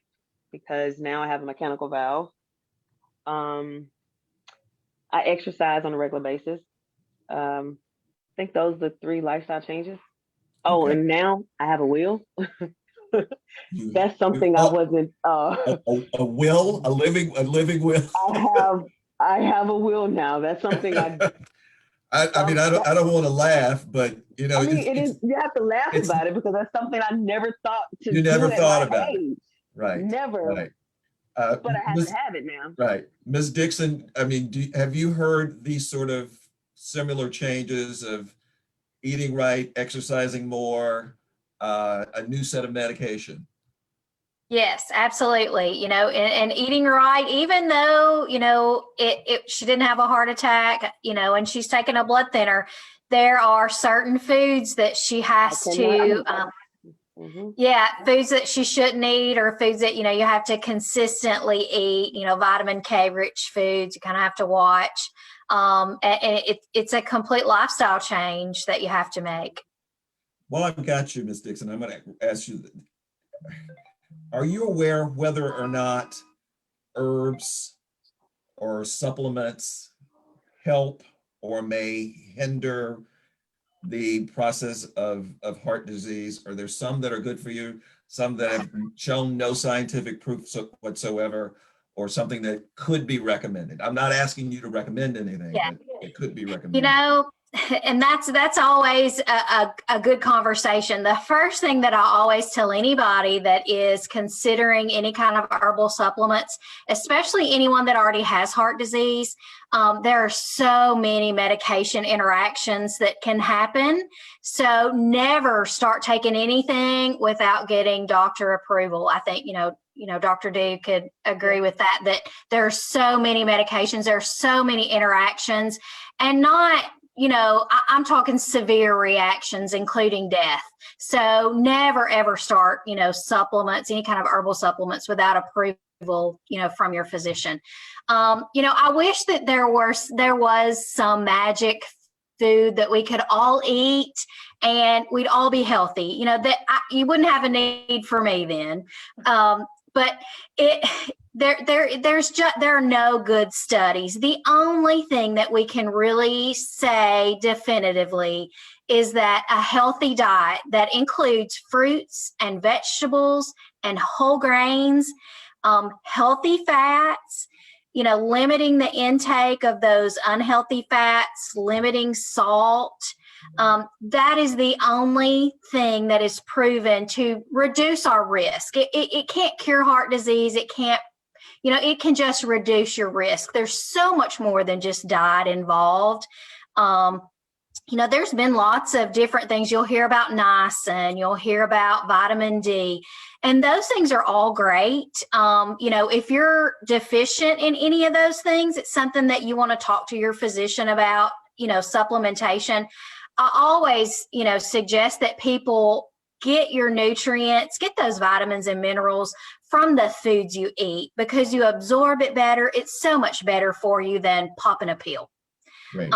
because now I have a mechanical valve. I exercise on a regular basis. I think those are the 3 lifestyle changes. Oh, Okay. and now I have a wheel. You- That's something I wasn't. a will, a living will. I have a will now. That's something I. I mean, I don't want to laugh, but you know, I mean, it is. You have to laugh it's, about it because that's something I never thought to you do never at thought my about it. age. Right. Never. Right. But I have Ms. to have it now. Right. Ms. Dickson, I mean, have you heard these sort of similar changes of eating right, exercising more, a new set of medication? Yes, absolutely. You know, and eating right, even though, you know, she didn't have a heart attack, you know, and she's taking a blood thinner, there are certain foods that she has to, yeah, foods that she shouldn't eat, or foods that, you know, you have to consistently eat, you know, vitamin K rich foods, you kind of have to watch. And it's a complete lifestyle change that you have to make. Well, I've got you, Ms. Dickson. I'm going to ask you, are you aware whether or not herbs or supplements help or may hinder the process of heart disease? Are there some that are good for you, some that have shown no scientific proof whatsoever, or something that could be recommended? I'm not asking you to recommend anything, Yeah. but it could be recommended. You know, and that's always a good conversation. The first thing that I always tell anybody that is considering any kind of herbal supplements, especially anyone that already has heart disease, there are so many medication interactions that can happen. So never start taking anything without getting doctor approval. I think, you know, Dr. Dee could agree with that there are so many medications, there are so many interactions, and not, you know, I'm talking severe reactions, including death. So never, ever start, you know, supplements, any kind of herbal supplements without approval, you know, from your physician. You know, I wish that there was some magic food that we could all eat and we'd all be healthy, you know, that you wouldn't have a need for me then. But there are no good studies. The only thing that we can really say definitively is that a healthy diet that includes fruits and vegetables and whole grains, healthy fats, you know, limiting the intake of those unhealthy fats, limiting salt, that is the only thing that is proven to reduce our risk. It can't cure heart disease. It can't, you know, it can just reduce your risk. There's so much more than just diet involved. You know, there's been lots of different things. You'll hear about niacin, you'll hear about vitamin D, and those things are all great. You know, if you're deficient in any of those things, it's something that you want to talk to your physician about, you know, supplementation. I always, you know, suggest that people get your nutrients, get those vitamins and minerals from the foods you eat, because you absorb it better. It's so much better for you than popping a pill. Right.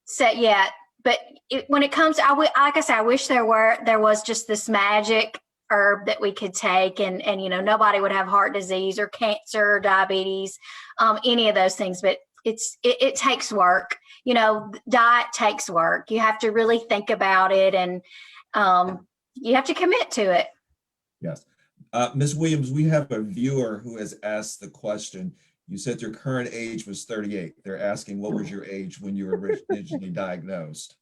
So yeah, but when it comes to, like I said, I wish there was just this magic herb that we could take and you know, nobody would have heart disease or cancer or diabetes, any of those things. But it takes work. You know, diet takes work. You have to really think about it, and you have to commit to it. Yes. Ms. Williams, we have a viewer who has asked the question. You said your current age was 38. They're asking, what was your age when you were originally diagnosed?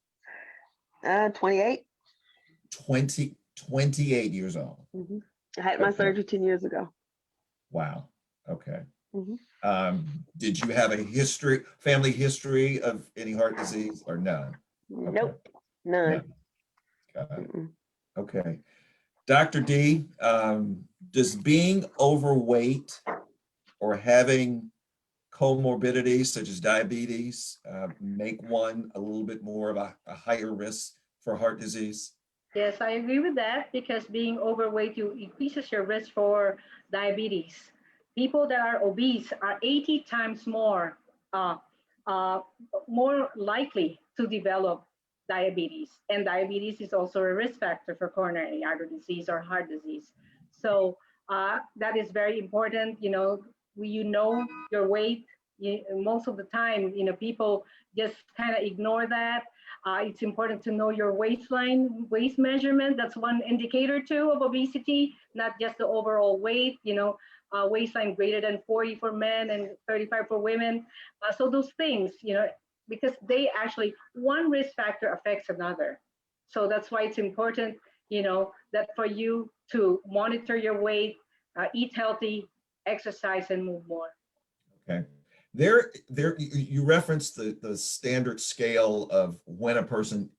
28. 28 years old. Mm-hmm. I had my surgery 10 years ago. Wow. Okay. Mm-hmm. Did you have a family history of any heart disease or no? Nope. None. No. Okay. Dr. Dee, does being overweight or having comorbidities such as diabetes make one a little bit more of a higher risk for heart disease? Yes, I agree with that, because being overweight, you increases your risk for diabetes. People that are obese are 80 times more likely to develop diabetes. And diabetes is also a risk factor for coronary artery disease or heart disease. So That is very important. You know your weight. Most of the time, people just kind of ignore that. It's important to know your waist measurement. That's one indicator too of obesity, not just the overall weight. Waistline greater than 40 for men and 35 for women. So those things, because they actually, one risk factor affects another. So that's why it's important, that for you to monitor your weight, eat healthy, exercise, and move more. Okay. You referenced the standard scale of when a person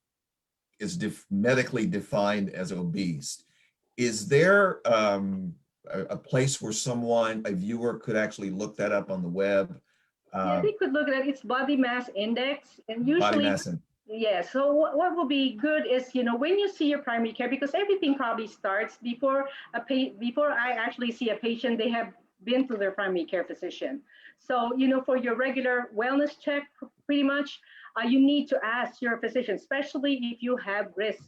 is medically defined as obese. Is there a place where a viewer could actually look that up on the web? Yeah, they could look at it. It's body mass index, and usually, yeah. So what will be good is, when you see your primary care, because everything probably starts before I actually see a patient, they have been to their primary care physician. So, for your regular wellness check, pretty much, you need to ask your physician, especially if you have risks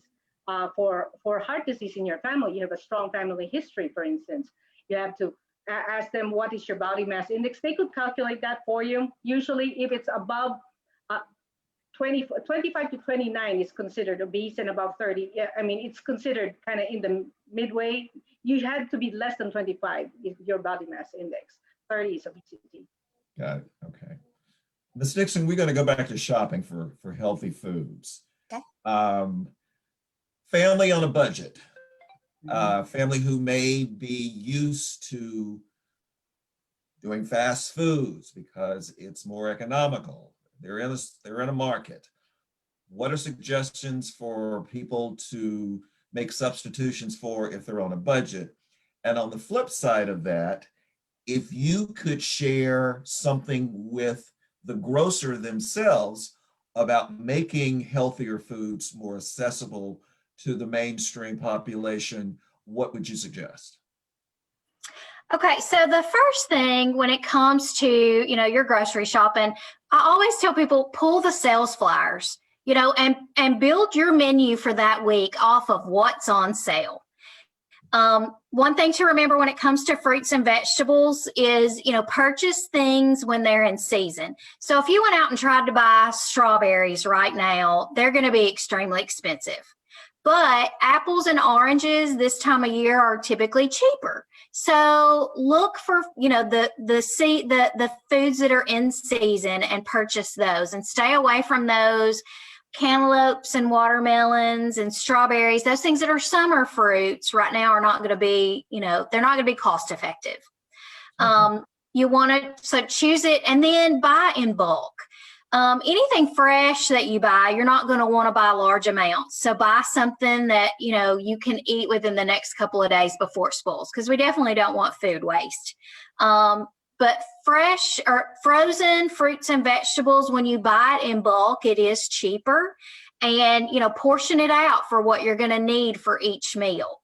for heart disease in your family. You have a strong family history, for instance. You have to ask them, what is your body mass index? They could calculate that for you. Usually, if it's above 25 to 29 is considered obese, and above 30, it's considered kind of in the midway. You had to be less than 25 is your body mass index. 30 is obesity. Got it. Okay. Ms. Dickson, we're going to go back to shopping for healthy foods. Okay. Family on a budget. Family who may be used to doing fast foods because it's more economical. They're in a market. What are suggestions for people to make substitutions for if they're on a budget? And on the flip side of that, if you could share something with the grocer themselves about making healthier foods more accessible to the mainstream population, what would you suggest? Okay, so the first thing when it comes to, your grocery shopping, I always tell people pull the sales flyers, and build your menu for that week off of what's on sale. One thing to remember when it comes to fruits and vegetables is, purchase things when they're in season. So if you went out and tried to buy strawberries right now, they're going to be extremely expensive. But apples and oranges this time of year are typically cheaper. So look for, the foods that are in season and purchase those, and stay away from those cantaloupes and watermelons and strawberries. Those things that are summer fruits right now are not going to be, they're not going to be cost effective. You want to choose it and then buy in bulk. Anything fresh that you buy, you're not going to want to buy large amounts. So buy something that, you can eat within the next couple of days before it spoils, because we definitely don't want food waste. But fresh or frozen fruits and vegetables, when you buy it in bulk, it is cheaper, and, portion it out for what you're going to need for each meal.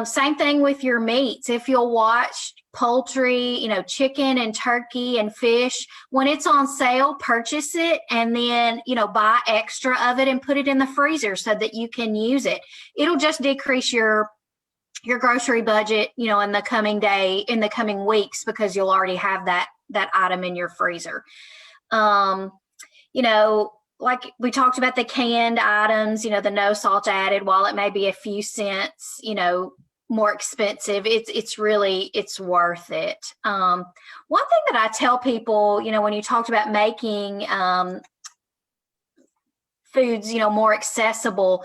Same thing with your meats. If you'll watch poultry, chicken and turkey and fish, when it's on sale, purchase it, and then, buy extra of it and put it in the freezer so that you can use it. It'll just decrease your grocery budget, in the coming weeks, because you'll already have that item in your freezer. Like we talked about the canned items, the no salt added, while it may be a few cents, more expensive, it's worth it. One thing that I tell people, when you talked about making foods, more accessible,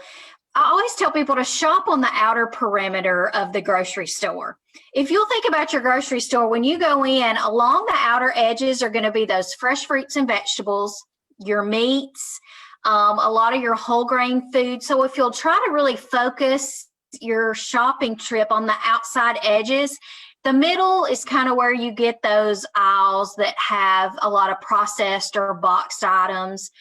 I always tell people to shop on the outer perimeter of the grocery store. If you'll think about your grocery store, when you go in, along the outer edges are going to be those fresh fruits and vegetables, your meats, a lot of your whole grain food. So if you'll try to really focus your shopping trip on the outside edges, the middle is kind of where you get those aisles that have a lot of processed or boxed items.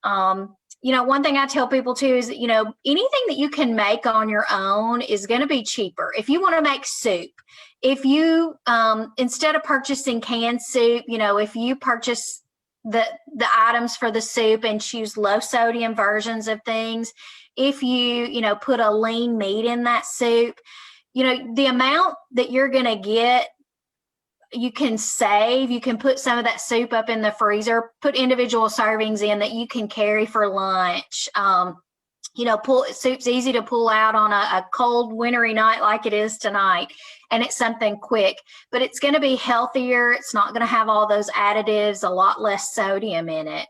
One thing I tell people too is, anything that you can make on your own is going to be cheaper. If you want to make soup, if you, instead of purchasing canned soup, if you purchase the items for the soup and choose low sodium versions of things, if you, put a lean meat in that soup, the amount that you're going to get, you can save. You can put some of that soup up in the freezer, put individual servings in that you can carry for lunch. Soup's easy to pull out on a cold wintry night like it is tonight, and it's something quick, but it's going to be healthier. It's not going to have all those additives, a lot less sodium in it.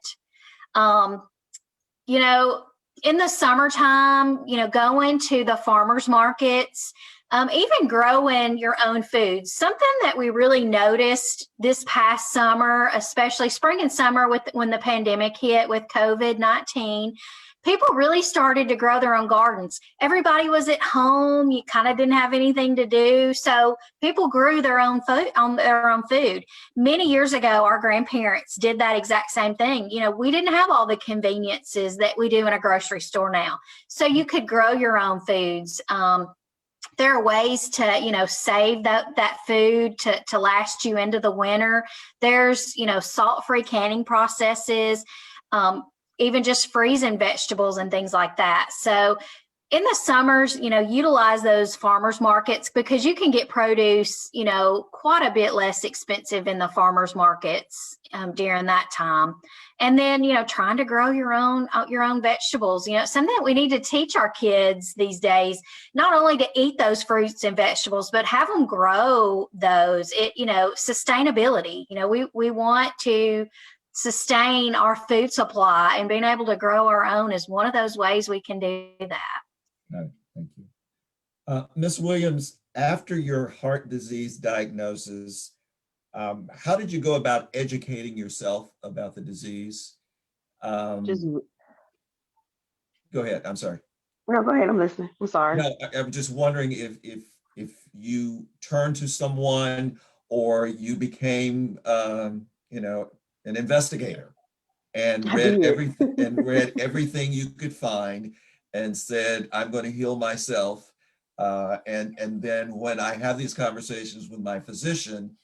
In the summertime, going to the farmers markets, even growing your own foods. Something that we really noticed this past summer, especially spring and summer when the pandemic hit with COVID-19, people really started to grow their own gardens. Everybody was at home. You kind of didn't have anything to do. So people grew their own food. Many years ago, our grandparents did that exact same thing. We didn't have all the conveniences that we do in a grocery store now. So you could grow your own foods. There are ways to, save that food to last you into the winter. There's, salt-free canning processes, even just freezing vegetables and things like that. So in the summers, utilize those farmers markets because you can get produce, quite a bit less expensive in the farmers markets during that time. And then, trying to grow your own vegetables, something that we need to teach our kids these days, not only to eat those fruits and vegetables, but have them grow those. Sustainability, we want to sustain our food supply, and being able to grow our own is one of those ways we can do that. No, thank you. Ms. Williams, after your heart disease diagnosis, how did you go about educating yourself about the disease? Go ahead. I'm sorry. No, go ahead. I'm listening. I'm sorry. No, I'm just wondering if you turned to someone or you became, an investigator and read everything you could find and said, I'm going to heal myself. And then when I have these conversations with my physician,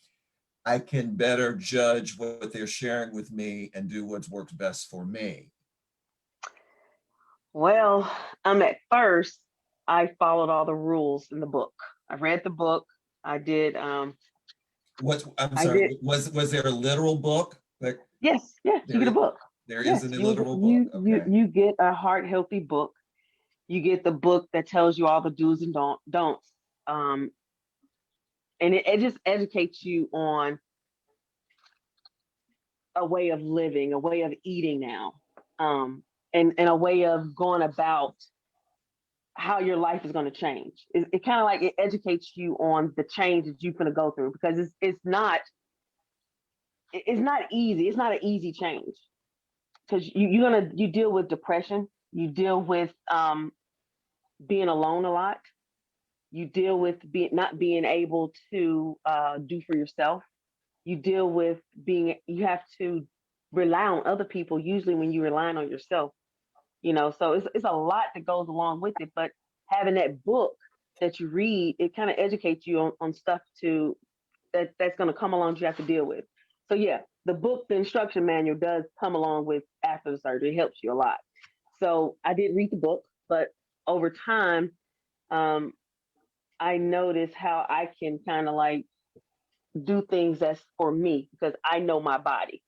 I can better judge what they're sharing with me and do what works best for me. Well, at first, I followed all the rules in the book. I read the book. I did. I'm sorry. Was there a literal book? Yes. You get a book. There is a literal book. Okay. You get a heart healthy book. You get the book that tells you all the do's and don'ts. And it just educates you on a way of living, a way of eating now, and a way of going about how your life is going to change. It kind of like it educates you on the change that you're going to go through, because it's not easy. It's not an easy change, because you deal with depression. You deal with being alone a lot. You deal with not being able to do for yourself. You deal with you have to rely on other people, usually when you're relying on yourself, so it's a lot that goes along with it. But having that book that you read, it kind of educates you on stuff that's going to come along you have to deal with. So yeah, the book, the instruction manual does come along with after the surgery. It helps you a lot. So I did read the book, but over time, I noticed how I can kind of like do things that's for me, because I know my body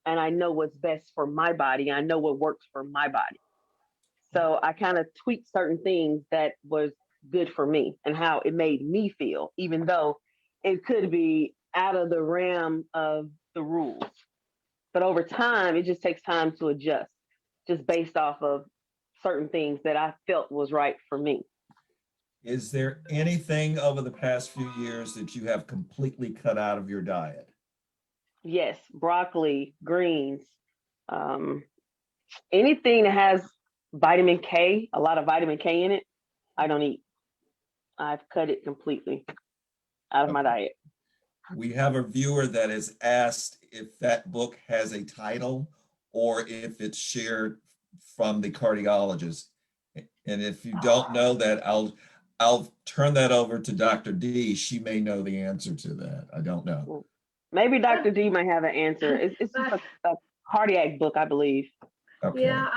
and I know what's best for my body. I know what works for my body. So I kind of tweaked certain things that was good for me and how it made me feel, even though it could be out of the realm of the rules. But over time, it just takes time to adjust, just based off of certain things that I felt was right for me. Is there anything over the past few years that you have completely cut out of your diet? Yes, broccoli, greens, anything that has vitamin K, a lot of vitamin K in it, I don't eat. I've cut it completely out of my diet. We have a viewer that has asked if that book has a title or if it's shared from the cardiologist. And if you don't know that, I'll turn that over to Dr. Dee. She may know the answer to that. I don't know. Maybe Dr. Dee might have an answer. It's just a cardiac book, I believe. Okay. Yeah,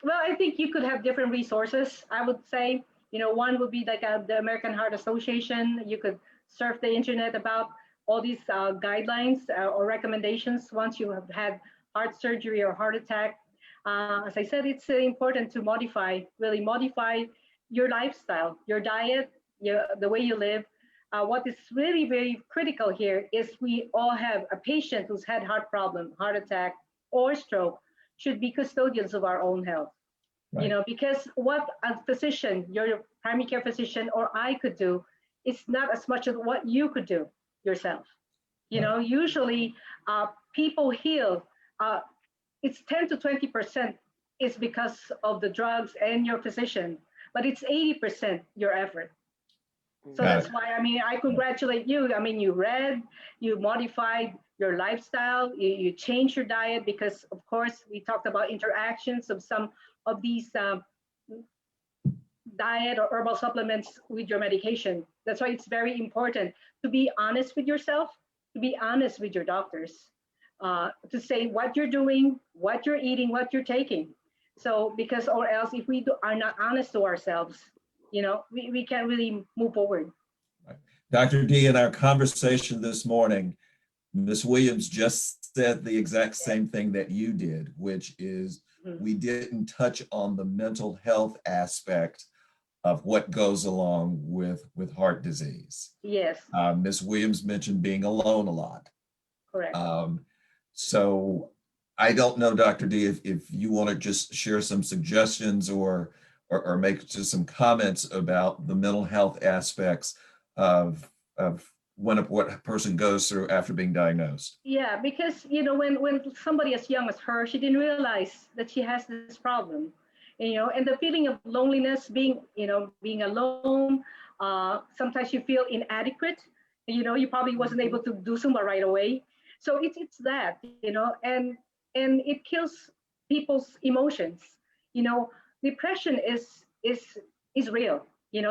well, I think you could have different resources, I would say. One would be like the American Heart Association. You could surf the internet about all these guidelines or recommendations once you have had heart surgery or heart attack. As I said, it's important to really modify your lifestyle, your diet, the way you live. What is really very critical here is we all have a patient who's had heart problem, heart attack, or stroke should be custodians of our own health. Right. Because what a physician, your primary care physician, or I could do, is not as much as what you could do yourself. Usually people heal. It's 10 to 20% is because of the drugs and your physician, but it's 80% your effort. So that's why, I congratulate you. You read, you modified your lifestyle, you changed your diet because, of course, we talked about interactions of some of these diet or herbal supplements with your medication. That's why it's very important to be honest with yourself, to be honest with your doctors, to say what you're doing, what you're eating, what you're taking. So because, or else if we are not honest to ourselves, we can't really move forward. Dr. Dee, in our conversation this morning, Ms. Williams just said the exact same thing that you did, which is we didn't touch on the mental health aspect of what goes along with heart disease. Yes. Ms. Williams mentioned being alone a lot. Correct. So I don't know, Dr. Dee, if you want to just share some suggestions or make just some comments about the mental health aspects of what a person goes through after being diagnosed. Yeah, because when somebody as young as her, she didn't realize that she has this problem, and the feeling of loneliness, being alone. Sometimes you feel inadequate. You probably wasn't able to do Zumba right away. So it's that, and it kills people's emotions. Depression is real.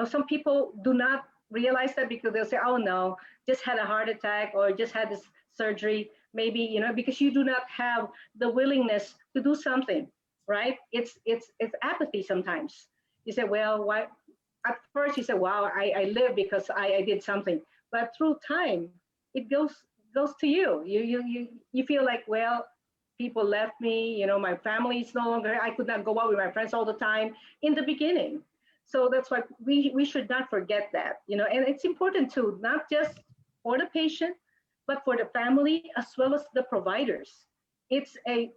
Some people do not realize that because they'll say, oh no, just had a heart attack or just had this surgery, maybe, because you do not have the willingness to do something, right? It's apathy sometimes. You say, well, why? At first you say, wow, I live because I did something. But through time, it goes to you. You feel like, well, people left me, my family is no longer, I could not go out with my friends all the time in the beginning. So that's why we should not forget that, and it's important too, not just for the patient, but for the family as well as the providers. It's a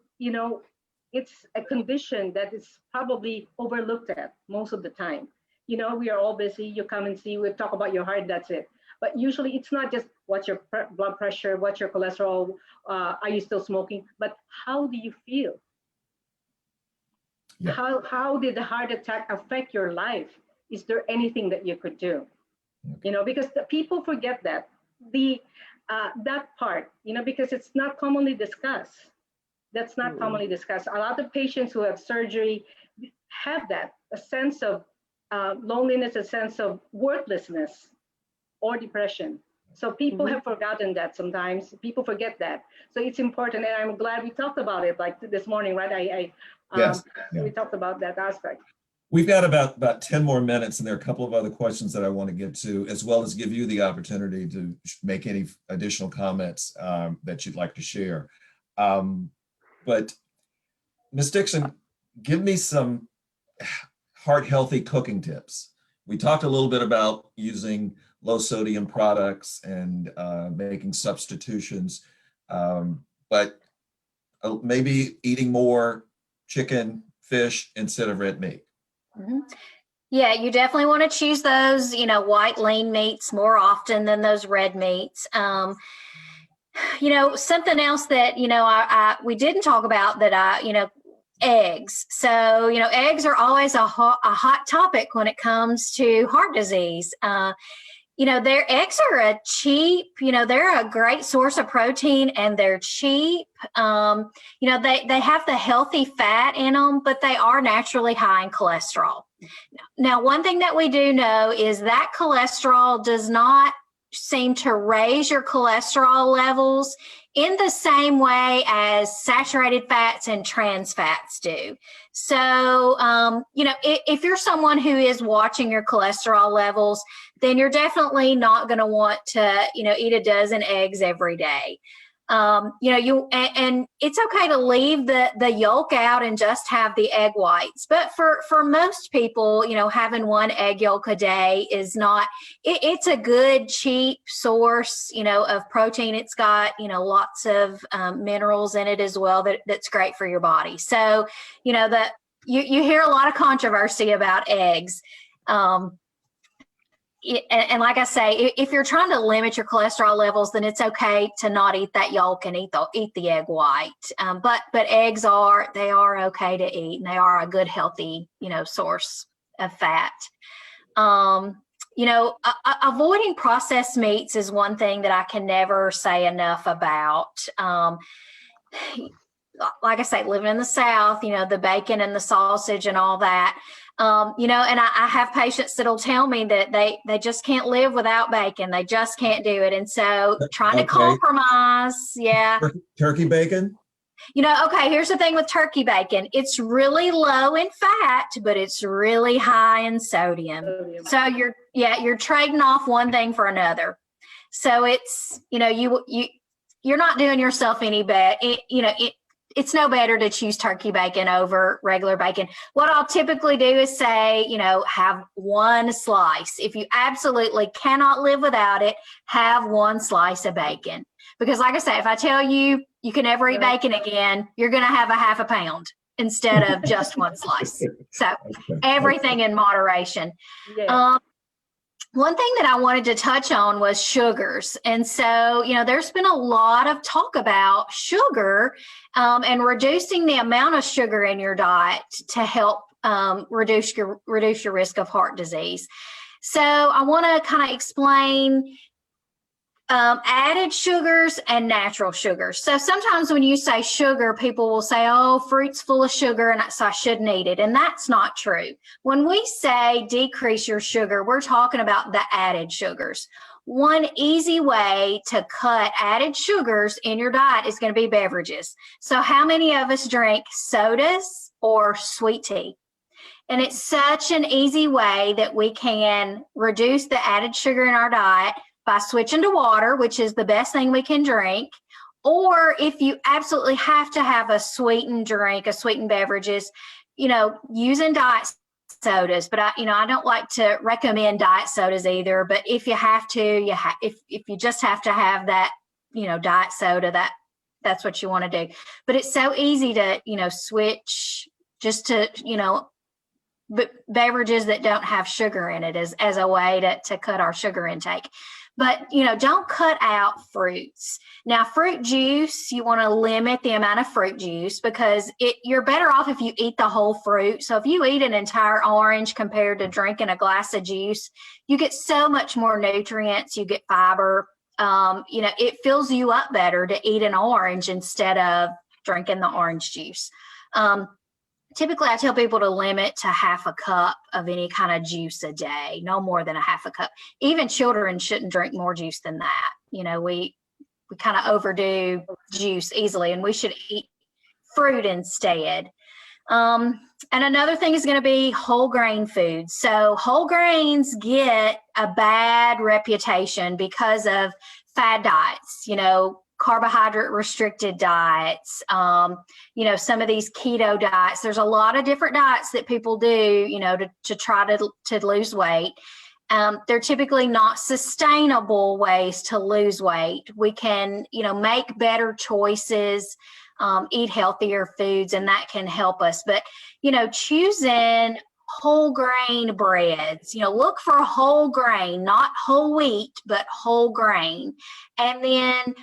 condition that is probably overlooked at most of the time. We are all busy, you come and see, we talk about your heart, that's it. But usually it's not just what's your blood pressure, what's your cholesterol, are you still smoking, but how do you feel? Yeah. How did the heart attack affect your life? Is there anything that you could do? Because the people forget that that part, because it's not commonly discussed. That's not commonly discussed. A lot of patients who have surgery have that, a sense of loneliness, a sense of worthlessness or depression. So people have forgotten that sometimes. People forget that. So it's important, and I'm glad we talked about it like this morning, right? Yes. We talked about that aspect. We've got about 10 more minutes, and there are a couple of other questions that I want to get to, as well as give you the opportunity to make any additional comments that you'd like to share. But Ms. Dickson, give me some heart-healthy cooking tips. We talked a little bit about using low sodium products and making substitutions, but maybe eating more chicken, fish instead of red meat. Mm-hmm. Yeah, you definitely want to choose those, white lean meats more often than those red meats. Something else that, we didn't talk about that eggs. So, eggs are always a hot topic when it comes to heart disease. Their eggs are a cheap, they're a great source of protein and they're cheap. They have the healthy fat in them, but they are naturally high in cholesterol. Now, one thing that we do know is that cholesterol does not seem to raise your cholesterol levels in the same way as saturated fats and trans fats do. So, if you're someone who is watching your cholesterol levels, then you're definitely not going to want to, eat a dozen eggs every day. And it's okay to leave the yolk out and just have the egg whites. But for most people, having one egg yolk a day is not, it's a good, cheap source, of protein. It's got, lots of minerals in it as well that's great for your body. So, you hear a lot of controversy about eggs. And like I say, if you're trying to limit your cholesterol levels, then it's okay to not eat that yolk and eat the egg white. But eggs are okay to eat, and they are a good, healthy, source of fat. Avoiding processed meats is one thing that I can never say enough about. Like I say, living in the South, the bacon and the sausage and all that. And I have patients that'll tell me that they just can't live without bacon. They just can't do it. And so trying to compromise. Yeah. Turkey bacon? Okay, here's the thing with turkey bacon. It's really low in fat, but it's really high in sodium. So you're trading off one thing for another. So it's, you're not doing yourself any better. It's no better to choose turkey bacon over regular bacon. What I'll typically do is say, have one slice. If you absolutely cannot live without it, have one slice of bacon. Because like I say, if I tell you you can never eat bacon again, you're going to have a half a pound instead of just one slice. So everything in moderation. Yeah. One thing that I wanted to touch on was sugars. And so, there's been a lot of talk about sugar and reducing the amount of sugar in your diet to help reduce your risk of heart disease. So I want to kind of explain added sugars and natural sugars. So sometimes when you say sugar, people will say, oh, fruit's full of sugar, and so I shouldn't eat it. And that's not true. When we say decrease your sugar, we're talking about the added sugars. One easy way to cut added sugars in your diet is going to be beverages. So how many of us drink sodas or sweet tea? And it's such an easy way that we can reduce the added sugar in our diet by switching to water, which is the best thing we can drink. Or if you absolutely have to have a sweetened drink, a sweetened beverages, using diet sodas. But I don't like to recommend diet sodas either. But if you have to, if you just have to have that, diet soda, that's what you want to do. But it's so easy to, switch just to, beverages that don't have sugar in it as a way to cut our sugar intake. But, don't cut out fruits. Now, fruit juice, you want to limit the amount of fruit juice because you're better off if you eat the whole fruit. So if you eat an entire orange compared to drinking a glass of juice, you get so much more nutrients, you get fiber. It fills you up better to eat an orange instead of drinking the orange juice. Typically, I tell people to limit to half a cup of any kind of juice a day, no more than a half a cup. Even children shouldn't drink more juice than that. We kind of overdo juice easily, and we should eat fruit instead. And another thing is going to be whole grain foods. So whole grains get a bad reputation because of fad diets, carbohydrate restricted diets, some of these keto diets. There's a lot of different diets that people do, to try to lose weight. They're typically not sustainable ways to lose weight. We can, make better choices, eat healthier foods, and that can help us. But, choosing whole grain breads, look for whole grain, not whole wheat, but whole grain. And then,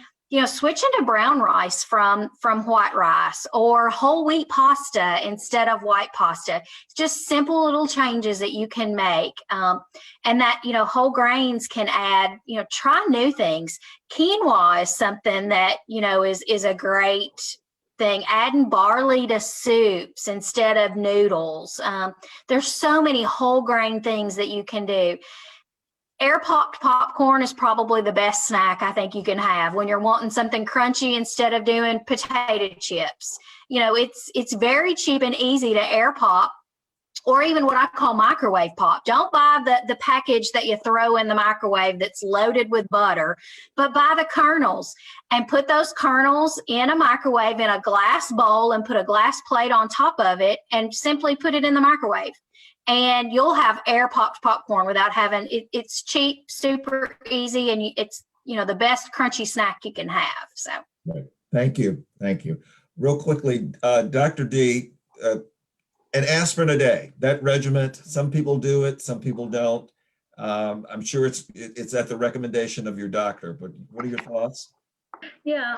switching to brown rice from white rice, or whole wheat pasta instead of white pasta. It's just simple little changes that you can make. And that, whole grains can add, try new things. Quinoa is something that, is a great thing. Adding barley to soups instead of noodles. There's so many whole grain things that you can do. air popped popcorn is probably the best snack I think you can have when you're wanting something crunchy instead of doing potato chips. You know, it's very cheap and easy to air pop, or even what I call microwave pop. Don't buy the package that you throw in the microwave that's loaded with butter, but buy the kernels and put those kernels in a microwave in a glass bowl and put a glass plate on top of it and simply put it in the microwave. And you'll have air popped popcorn without having it's cheap, super easy, and it's, you know, the best crunchy snack you can have. So Right. Thank you. Real quickly, Dr. Dee, an aspirin a day, that regimen, some people do it, some people don't. I'm sure it's at the recommendation of your doctor, but what are your thoughts? Yeah,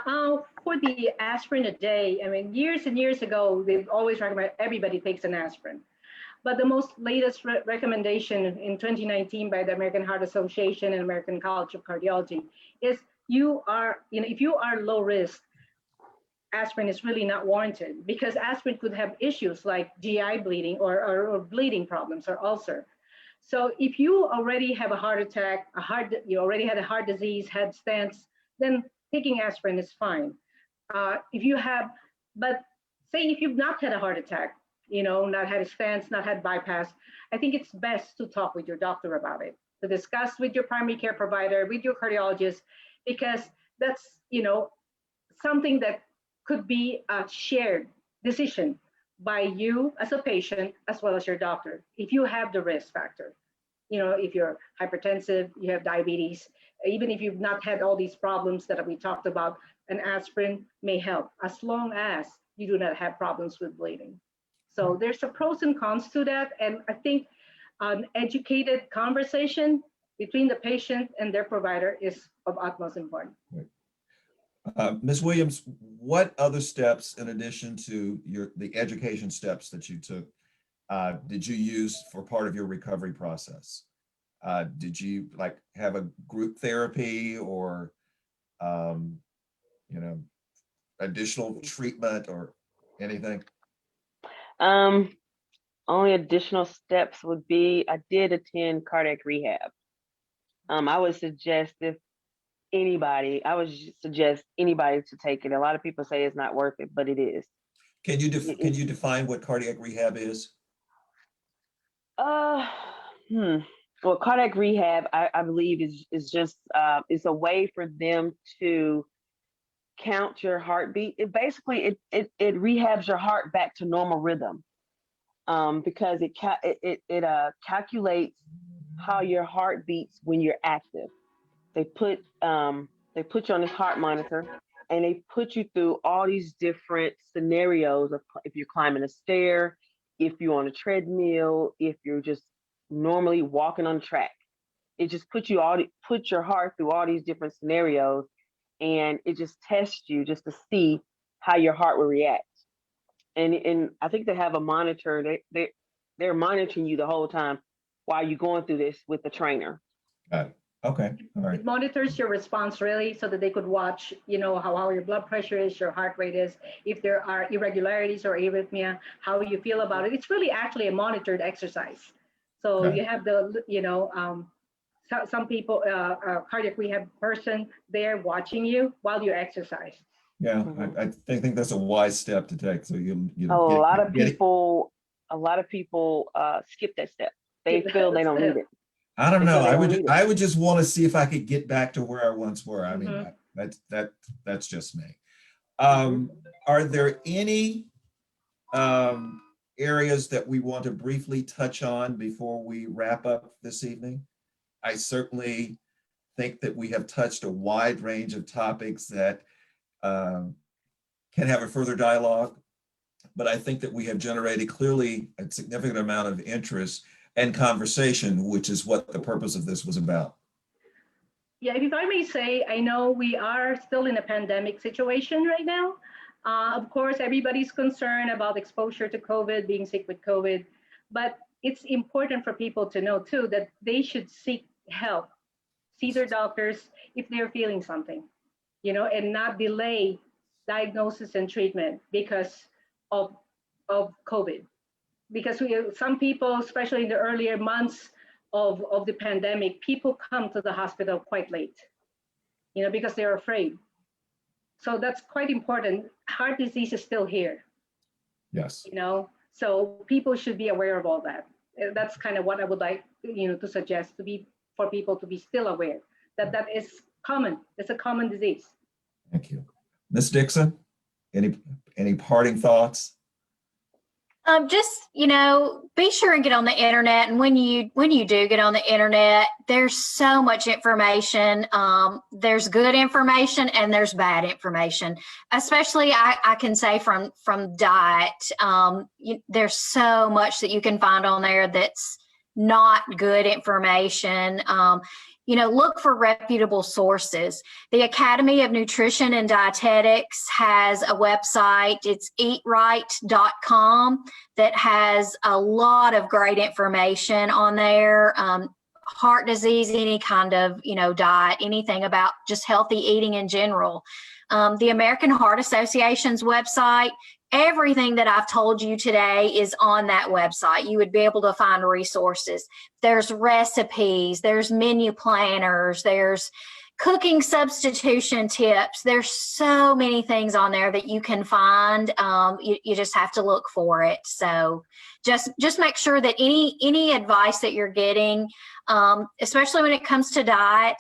for the aspirin a day, I mean, years and years ago, they've always recommended everybody takes an aspirin. But the most latest recommendation in 2019 by the American Heart Association and American College of Cardiology is if you are low risk, aspirin is really not warranted, because aspirin could have issues like GI bleeding or bleeding problems or ulcer. So if you already have a heart attack, you already had a heart disease, had stents, then taking aspirin is fine. But say if you've not had a heart attack, not had a stents, not had bypass, I think it's best to talk with your doctor about it, to discuss with your primary care provider, with your cardiologist, because that's, something that could be a shared decision by you as a patient, as well as your doctor. If you have the risk factor, if you're hypertensive, you have diabetes, even if you've not had all these problems that we talked about, an aspirin may help, as long as you do not have problems with bleeding. So there's a pros and cons to that. And I think an educated conversation between the patient and their provider is of utmost importance. Ms. Williams, what other steps, in addition to the education steps that you took, did you use for part of your recovery process? Did you have a group therapy or, additional treatment or anything? Only additional steps would be, I did attend cardiac rehab. I would suggest anybody to take it. A lot of people say it's not worth it, but it is. Can you define what cardiac rehab is? Well, cardiac rehab, I believe is just it's a way for them to count your heartbeat. It basically it rehabs your heart back to normal rhythm, because it calculates how your heart beats when you're active. They put you on this heart monitor, and they put you through all these different scenarios of if you're climbing a stair, if you're on a treadmill, if you're just normally walking on track. It just put your heart through all these different scenarios, and it just tests you just to see how your heart will react. And I think they have a monitor. They're monitoring you the whole time while you're going through this with the trainer. Got it. Okay. All right. It monitors your response really, so that they could watch, how your blood pressure is, your heart rate is, if there are irregularities or arrhythmia, how you feel about it. It's really actually a monitored exercise. So Okay. you have some people, a cardiac rehab person there watching you while you exercise. Yeah, I think that's a wise step to take. So a lot of people skip that step. They feel they don't need it. I don't know. I would just want to see if I could get back to where I once were. I mean, that's just me. Are there any areas that we want to briefly touch on before we wrap up this evening? I certainly think that we have touched a wide range of topics that can have a further dialogue, but I think that we have generated clearly a significant amount of interest and conversation, which is what the purpose of this was about. Yeah, if I may say, I know we are still in a pandemic situation right now. Of course, everybody's concerned about exposure to COVID, being sick with COVID, but it's important for people to know too that they should seek help, see their doctors if they're feeling something, and not delay diagnosis and treatment because of COVID. Because some people, especially in the earlier months of the pandemic, people come to the hospital quite late, because they're afraid. So that's quite important. Heart disease is still here, Yes. so people should be aware of all that. That's kind of what I would like, to suggest for people to be still aware that is common. It's a common disease. Thank you. Ms. Dickson, any parting thoughts? Just, be sure and get on the internet. And when you do get on the internet, there's so much information. There's good information and there's bad information, especially I can say from diet. There's so much that you can find on there that's not good information. Look for reputable sources. The Academy of Nutrition and Dietetics has a website. It's eatright.com that has a lot of great information on there. Heart disease, any kind of, diet, anything about just healthy eating in general. The American Heart Association's website, everything that I've told you today is on that website. You would be able to find resources. There's recipes, there's menu planners, there's cooking substitution tips. There's so many things on there that you can find. You just have to look for it. So just make sure that any advice that you're getting, especially when it comes to diet,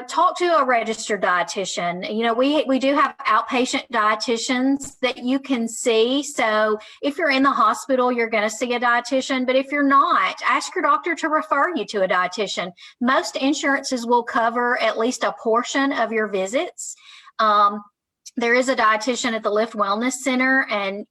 talk to a registered dietitian. We do have outpatient dietitians that you can see. So if you're in the hospital, you're going to see a dietitian. But if you're not, ask your doctor to refer you to a dietitian. Most insurances will cover at least a portion of your visits. There is a dietitian at the Lift Wellness Center, and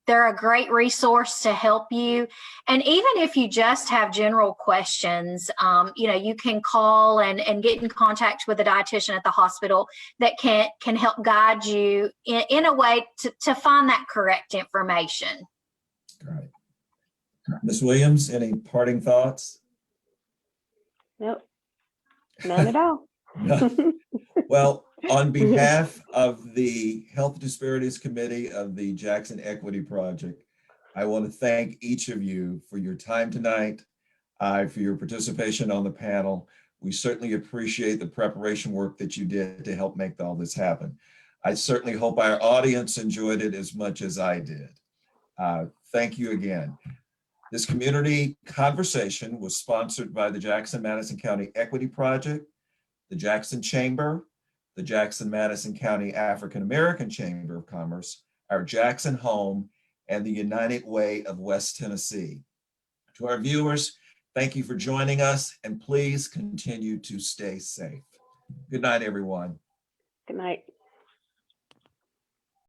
they're a great resource to help you. And even if you just have general questions, you can call and get in contact with a dietitian at the hospital that can help guide you in a way to find that correct information. Right. Ms. Williams, any parting thoughts? Nope, none at all. No. Well, on behalf of the Health Disparities Committee of the Jackson Equity Project, I want to thank each of you for your time tonight, for your participation on the panel. We certainly appreciate the preparation work that you did to help make all this happen. I certainly hope our audience enjoyed it as much as I did. Thank you again. This community conversation was sponsored by the Jackson-Madison County Equity Project, the Jackson Chamber, the Jackson-Madison County African American Chamber of Commerce, our Jackson Home, and the United Way of West Tennessee. To our viewers, thank you for joining us, and please continue to stay safe. Good night, everyone. Good night.